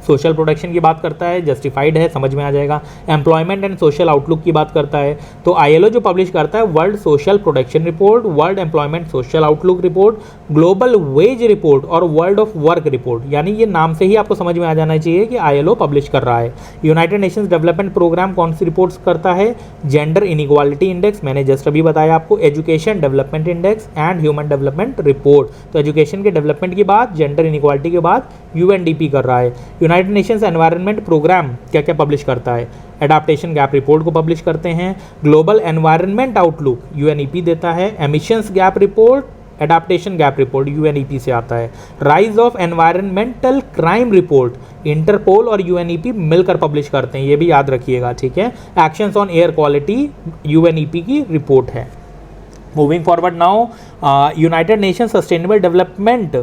सोशल प्रोटेक्शन की बात करता है, जस्टिफाइड है, समझ में आ जाएगा। एम्प्लॉयमेंट एंड सोशल आउटलुक की बात करता है तो ILO जो पब्लिश करता है world social protection report, world employment social outlook report, global wage report और वर्ल्ड ऑफ वर्क रिपोर्ट। यानी ये नाम से ही आपको समझ में आ जाना चाहिए कि ILO पब्लिश कर रहा है। यूनाइटेड नेशंस डेवलपमेंट प्रोग्राम कौन सी रिपोर्ट्स करता है? जेंडर इनइक्वालिटी इंडेक्स, मैंने जस्ट अभी बताया आपको, education development index and Human development report. तो एजुकेशन के डेवलपमेंट की बात, जेंडर इनइक्वालिटी के बाद UNDP कर रहा है। यूनाइटेड नेशंस एनवायरनमेंट प्रोग्राम क्या क्या पब्लिश करता है? एडाप्टेशन गैप रिपोर्ट को पब्लिश करते हैं। ग्लोबल एनवायरनमेंट आउटलुक UNEP देता है। Emissions gap report, adaptation gap report UNEP से आता है। Rise of environmental crime report Interpol और UNEP मिलकर पब्लिश करते हैं, ये भी याद रखिएगा, ठीक है। Actions on air quality UNEP की रिपोर्ट है। Moving forward now, United Nation sustainable development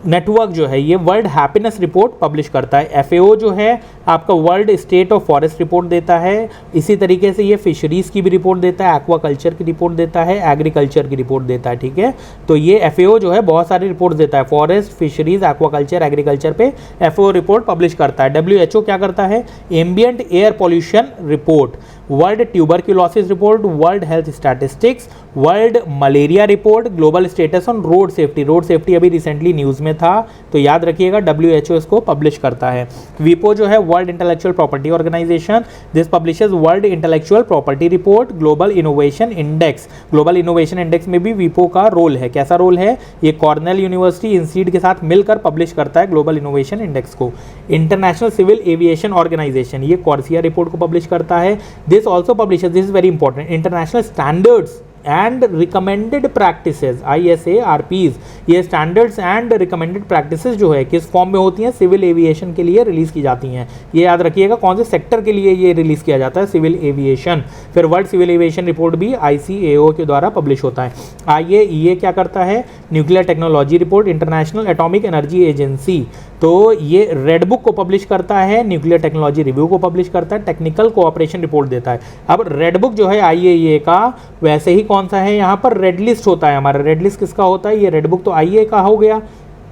network जो है ये वर्ल्ड हैप्पीनेस रिपोर्ट पब्लिश करता है। एफएओ जो है आपका world state of forest report देता है। इसी तरीके से ये फिशरीज की भी रिपोर्ट देता है, एक्वाकल्चर की रिपोर्ट देता है, एग्रीकल्चर की रिपोर्ट देता है। ठीक है, तो ये एफएओ जो है बहुत सारी रिपोर्ट देता है, फॉरेस्ट, फिशरीज, एक्वाकल्चर, एग्रीकल्चर पे एफएओ रिपोर्ट पब्लिश करता है। डब्ल्यूएचओ क्या करता है? Ambient air pollution report, world tuberculosis report, world health statistics, world malaria report, global status on road safety. Road safety अभी रिसेंटली न्यूज़ में था, तो याद रखिएगा डब्ल्यूएचओ इसको पब्लिश करता है। वीपो जो है World Intellectual Property Organization, this publishes World Intellectual Property report. Global innovation index, global innovation index में भी वीपो का रोल है। कैसा रोल है? ये कॉर्नेल यूनिवर्सिटी इंस्टीट्यूट के साथ मिलकर पब्लिश करता है ग्लोबल इनोवेशन इंडेक्स को। इंटरनेशनल सिविल एविएशन ऑर्गेनाइजेशन ये कॉर्सिया रिपोर्ट को पब्लिश करता है। This also publishes, this is very important, international standards and recommended practices, ISARPs, ये स्टैंडर्ड्स एंड रिकमेंडेड प्रैक्टिसेस जो है किस फॉर्म में होती हैं? सिविल एविएशन के लिए रिलीज की जाती हैं। ये याद रखिएगा कौन से सेक्टर के लिए ये रिलीज किया जाता है? Civil aviation. फिर वर्ल्ड सिविल एविएशन रिपोर्ट भी ICAO के द्वारा पब्लिश होता है। IAEA क्या करता है? Nuclear technology report, international atomic energy agency, तो ये रेड बुक को पब्लिश करता है, न्यूक्लियर टेक्नोलॉजी रिव्यू को पब्लिश करता है, टेक्निकल कोऑपरेशन रिपोर्ट देता है। अब रेड बुक जो है IAEA का, वैसे ही कौन सा है यहाँ पर? रेड लिस्ट होता है हमारा। रेड लिस्ट किसका होता है? ये रेड बुक तो IAEA का हो गया,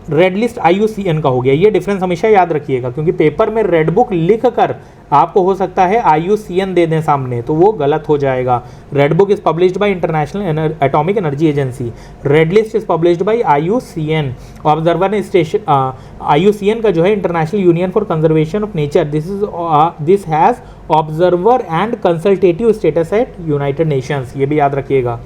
रेड लिस्ट IUCN का हो गया। ये डिफरेंस हमेशा याद रखिएगा, क्योंकि पेपर में रेड बुक लिख कर आपको हो सकता है IUCN दे दें सामने, तो वो गलत हो जाएगा। Red book is published bye international atomic energy agency, red list is published bye IUCN। Observer station IUCN का जो है international union for conservation of nature, this has observer and consultative status at United Nations, ये भी याद रखिएगा।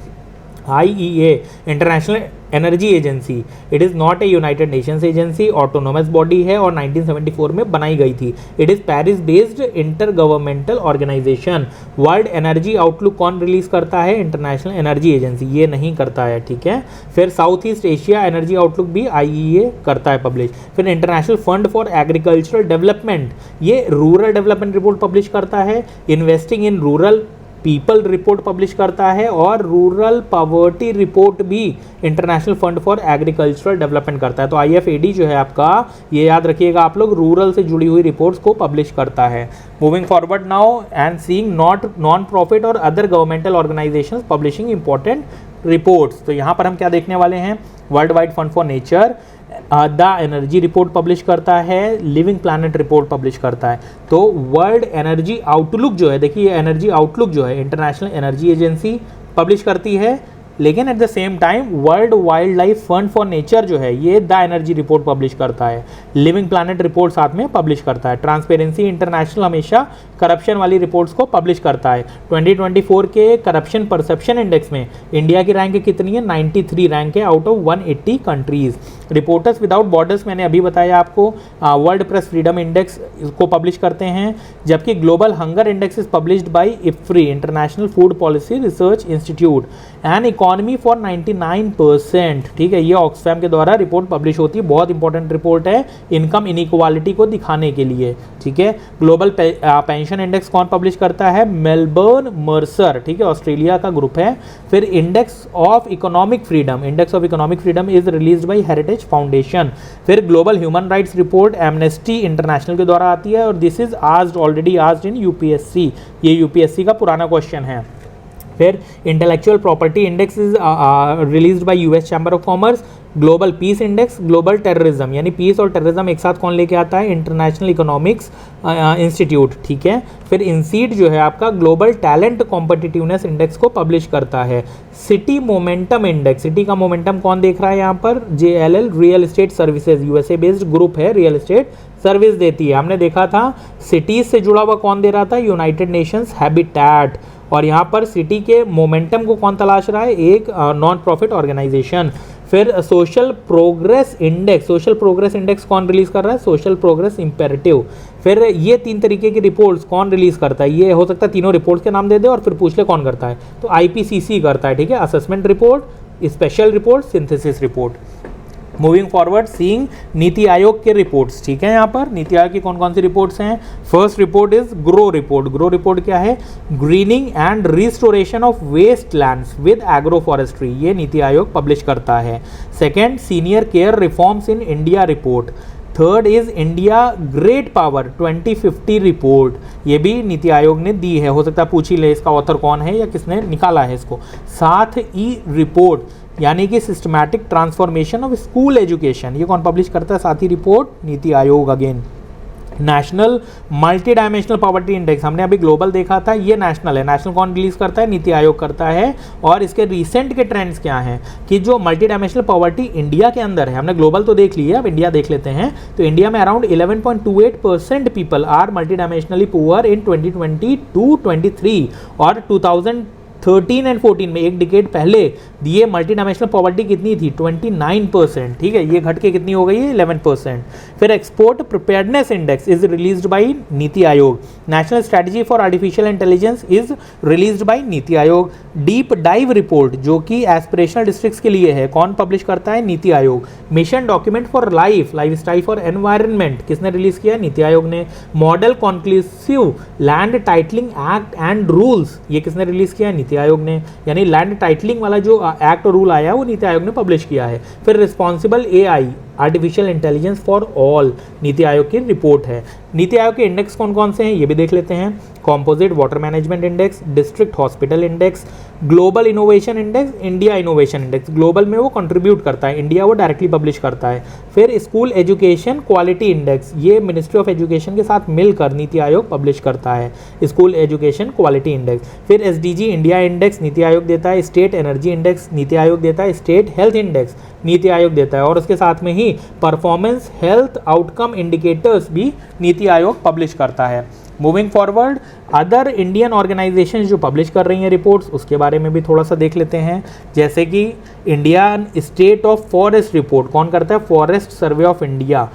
IEA international energy agency, it is not a United Nations agency, autonomous body है और 1974 में बनाई गई थी। It is Paris based inter governmental organisation. World energy outlook कौन रिलीज करता है? इंटरनेशनल एनर्जी एजेंसी, ये नहीं करता है। ठीक है, फिर south east Asia energy outlook भी IEA करता है पब्लिश। फिर international Fund for Agricultural development, ये रूरल डेवलपमेंट रिपोर्ट पब्लिश करता है। Investing in rural people report publish करता है, और रूरल पॉवर्टी रिपोर्ट भी international Fund for Agricultural development करता है। तो IFAD जो है आपका, ये याद रखिएगा आप लोग, रूरल से जुड़ी हुई रिपोर्ट्स को पब्लिश करता है। Moving forward now and seeing non profit और other governmental organisations publishing important reports, तो यहाँ पर हम क्या देखने वाले हैं? World Wide Fund for Nature the energy report publish करता है, लिविंग प्लैनेट रिपोर्ट पब्लिश करता है। तो वर्ल्ड एनर्जी आउटलुक जो है, देखिए एनर्जी आउटलुक जो है इंटरनेशनल एनर्जी एजेंसी पब्लिश करती है, लेकिन at the same time world wild life fund for nature जो है ये द एनर्जी रिपोर्ट पब्लिश करता है, लिविंग प्लैनेट रिपोर्ट साथ में पब्लिश करता है। ट्रांसपेरेंसी इंटरनेशनल हमेशा करप्शन वाली रिपोर्ट्स को पब्लिश करता है। 2024 के करप्शन परसेप्शन इंडेक्स में इंडिया की रैंक कितनी है? 93 रैंक है out of 180 countries. Reporters Without borders मैंने अभी बताया आपको, वर्ल्ड प्रेस फ्रीडम इंडेक्स को पब्लिश करते हैं, जबकि global hunger index is published bye IFPRI international food policy research institute and economy for 99%। ठीक है, ये ऑक्सफैम के द्वारा रिपोर्ट पब्लिश होती है, बहुत इंपॉर्टेंट रिपोर्ट है इनकम इनइक्वालिटी को दिखाने के लिए। ठीक है, ग्लोबल पेंशन इंडेक्स कौन पब्लिश करता है? मेलबर्न मर्सर, ठीक है, ऑस्ट्रेलिया का ग्रुप है। फिर index of economic freedom, index of economic freedom is released by Heritage Foundation. फिर global human rights report Amnesty International के द्वारा आती है, और this is asked, already asked in UPSC, ये UPSC का पुराना क्वेश्चन है। फिर intellectual property index is released by US chamber of commerce. Global peace index, global terrorism, यानी पीस और टेररिज्म एक साथ कौन लेके आता है? International economics institute. ठीक है, फिर इंसीड जो है आपका ग्लोबल टैलेंट कॉम्पिटिटिवनेस इंडेक्स को पब्लिश करता है। सिटी मोमेंटम इंडेक्स, सिटी का मोमेंटम कौन देख रहा है यहाँ पर? JLL real estate services, USA based group है, रियल एस्टेट सर्विस देती है। हमने देखा था सिटीज से जुड़ा हुआ कौन दे रहा था? United Nations habitat. और यहाँ पर सिटी के मोमेंटम को कौन तलाश रहा है? एक नॉन प्रॉफिट ऑर्गेनाइजेशन। फिर social progress index, social progress index कौन रिलीज कर रहा है? Social progress imperative. फिर ये 3 तरीके की रिपोर्ट्स कौन रिलीज करता है? ये हो सकता है तीनों रिपोर्ट्स के नाम दे दे और फिर पूछ ले कौन करता है, तो IPCC करता है। ठीक है, assessment report, special report, synthesis report. Moving forward, seeing NITI Aayog के रिपोर्ट्स, ठीक है। यहाँ पर नीति आयोग की कौन कौन सी रिपोर्ट्स हैं। First report is grow report. Grow report क्या है, greening and restoration of waste lands with agro forestry, ये नीति आयोग पब्लिश करता है। Second, senior care reforms in India report. Third is India great power 2050 report, ये भी नीति आयोग ने दी है, हो सकता है पूछ ही ले इसका ऑथर कौन है या किसने निकाला है इसको। साथ ई रिपोर्ट यानी कि systematic transformation of school education, ये कौन पब्लिश करता है, साथ ही report NITI Aayog again. National multi dimensional poverty index, हमने अभी ग्लोबल देखा था, ये नेशनल है, नेशनल कौन रिलीज करता है, नीति आयोग करता है। और इसके रिसेंट के ट्रेंड्स क्या हैं कि जो मल्टी डायमेंशनल पॉवर्टी इंडिया के अंदर है, हमने ग्लोबल तो देख लिया, अब इंडिया देख लेते हैं। तो इंडिया में around 11.28% people are multi dimensionally poor in 2022-23 और 2013 एंड 14 में, एक डिकेड पहले ये मल्टी डायमेंशनल पॉवर्टी कितनी थी, 29%, ठीक है, ये घट के कितनी हो गई है, 11%। फिर export preparedness index is released bye NITI Aayog. National strategy for artificial intelligence is released bye NITI Aayog. Deep dive report जो कि एस्पिरेशनल डिस्ट्रिक्ट्स के लिए है, कौन पब्लिश करता है, NITI Aayog. Mission document for life style for environment, किसने रिलीज किया, नीति आयोग ने। Model conclusive land titling act and rules, ये किसने रिलीज किया, नीति आयोग ने। यानी लैंड टाइटलिंग वाला जो एक्ट और रूल आया है वो नीति आयोग ने पब्लिश किया है। फिर responsible AI artificial intelligence for all, NITI Aayog की रिपोर्ट है। नीति आयोग के इंडेक्स कौन कौन से हैं ये भी देख लेते हैं। Composite water management index, district hospital index, global innovation index, India innovation index, global में वो कंट्रीब्यूट करता है, इंडिया वो डायरेक्टली पब्लिश करता है। फिर स्कूल एजुकेशन क्वालिटी इंडेक्स, ये मिनिस्ट्री ऑफ एजुकेशन के साथ मिलकर नीति आयोग पब्लिश करता है, स्कूल एजुकेशन क्वालिटी इंडेक्स। फिर SDG India index NITI Aayog देता है। State energy index NITI Aayog देता है। State health index NITI Aayog देता है। और उसके साथ में ही परफॉर्मेंस हेल्थ आउटकम इंडिकेटर्स भी नीति आयोग पब्लिश करता है। Moving forward, other Indian organisations जो पब्लिश कर रही हैं रिपोर्ट्स, उसके बारे में भी थोड़ा सा देख लेते हैं। जैसे कि Indian state of forest report कौन करता है, forest survey of India.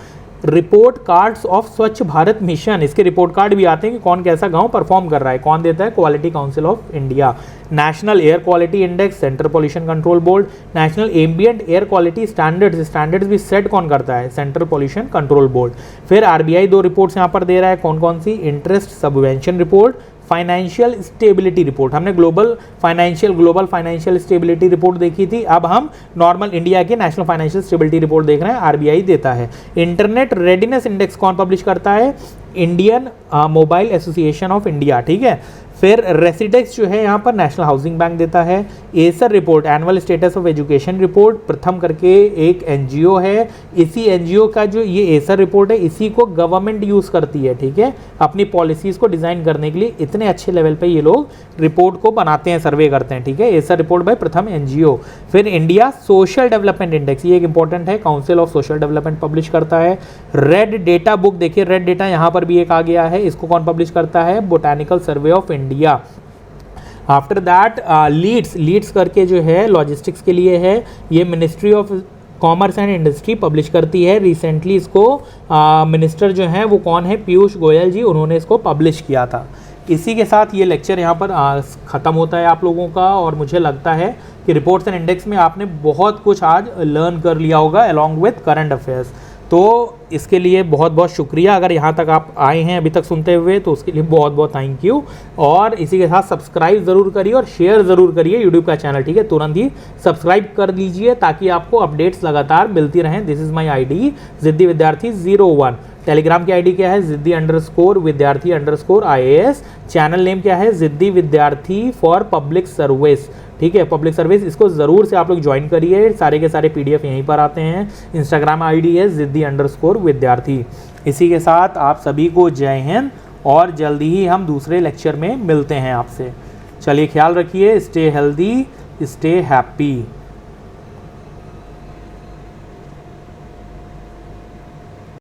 Report cards of स्वच्छ भारत मिशन, इसके रिपोर्ट कार्ड भी आते हैं कि कौन कैसा गांव परफॉर्म कर रहा है, कौन देता है, Quality Council of India. National air quality index, central pollution control board. National ambient air quality standards भी सेट कौन करता है, सेंट्रल पोल्यूशन कंट्रोल बोर्ड। फिर आरबीआई दो रिपोर्ट्स यहाँ पर दे रहा है, कौन कौन सी, interest subvention report, financial stability report. हमने ग्लोबल फाइनेंशियल स्टेबिलिटी रिपोर्ट देखी थी, अब हम नॉर्मल इंडिया की नेशनल फाइनेंशियल स्टेबिलिटी रिपोर्ट देख रहे हैं, आरबीआई देता है। इंटरनेट रेडीनेस इंडेक्स कौन पब्लिश करता है, Indian mobile association of India, ठीक है। फिर रेसिडेक्स जो है यहाँ पर नेशनल हाउसिंग बैंक देता है। Acer report, annual status of education report, प्रथम करके एक एनजीओ है, इसी एनजीओ का जो ये एसर रिपोर्ट है इसी को गवर्नमेंट यूज़ करती है, ठीक है, अपनी पॉलिसीज़ को डिज़ाइन करने के लिए। इतने अच्छे लेवल पे ये लोग रिपोर्ट को बनाते हैं, सर्वे करते हैं, ठीक है। एसर रिपोर्ट बाय प्रथम एनजीओ। फिर इंडिया सोशल डेवलपमेंट इंडेक्स, ये एक इंपॉर्टेंट है, council of social development publish करता है। रेड डेटा बुक, देखिए रेड डेटा यहाँ पर भी एक आ गया है, इसको कौन पब्लिश करता है, botanical survey of India. After that leads करके जो है लॉजिस्टिक्स के लिए है, ये ministry of commerce and industry publish करती है। रिसेंटली इसको मिनिस्टर जो हैं वो कौन है, पीयूष गोयल जी, उन्होंने इसको पब्लिश किया था। इसी के साथ ये लेक्चर यहाँ पर ख़त्म होता है आप लोगों का, और मुझे लगता है कि रिपोर्ट्स एंड इंडेक्स में आपने बहुत कुछ आज लर्न कर लिया होगा अलॉन्ग विथ करंट अफेयर्स। तो इसके लिए बहुत बहुत शुक्रिया, अगर यहाँ तक आप आए हैं अभी तक सुनते हुए तो उसके लिए बहुत बहुत थैंक यू। और इसी के साथ सब्सक्राइब ज़रूर करिए और शेयर ज़रूर करिए यूट्यूब का चैनल, ठीक है, तुरंत ही सब्सक्राइब कर लीजिए ताकि आपको अपडेट्स लगातार मिलती रहें। दिस इज़ माई ID जिद्दी विद्यार्थी 01। टेलीग्राम की ID क्या है, जिद्दी_विद्यार्थी_IAS। चैनल नेम क्या है, जिद्दी विद्यार्थी फॉर पब्लिक सर्विस, ठीक है, पब्लिक सर्विस। इसको ज़रूर से आप लोग ज्वाइन करिए, सारे के सारे PDF यहीं पर आते हैं। इंस्टाग्राम ID है जिद्दी_विद्यार्थी। इसी के साथ आप सभी को जय हिंद, और जल्दी ही हम दूसरे लेक्चर में मिलते हैं आपसे। चलिए ख्याल रखिए, स्टे हेल्दी, स्टे हैप्पी।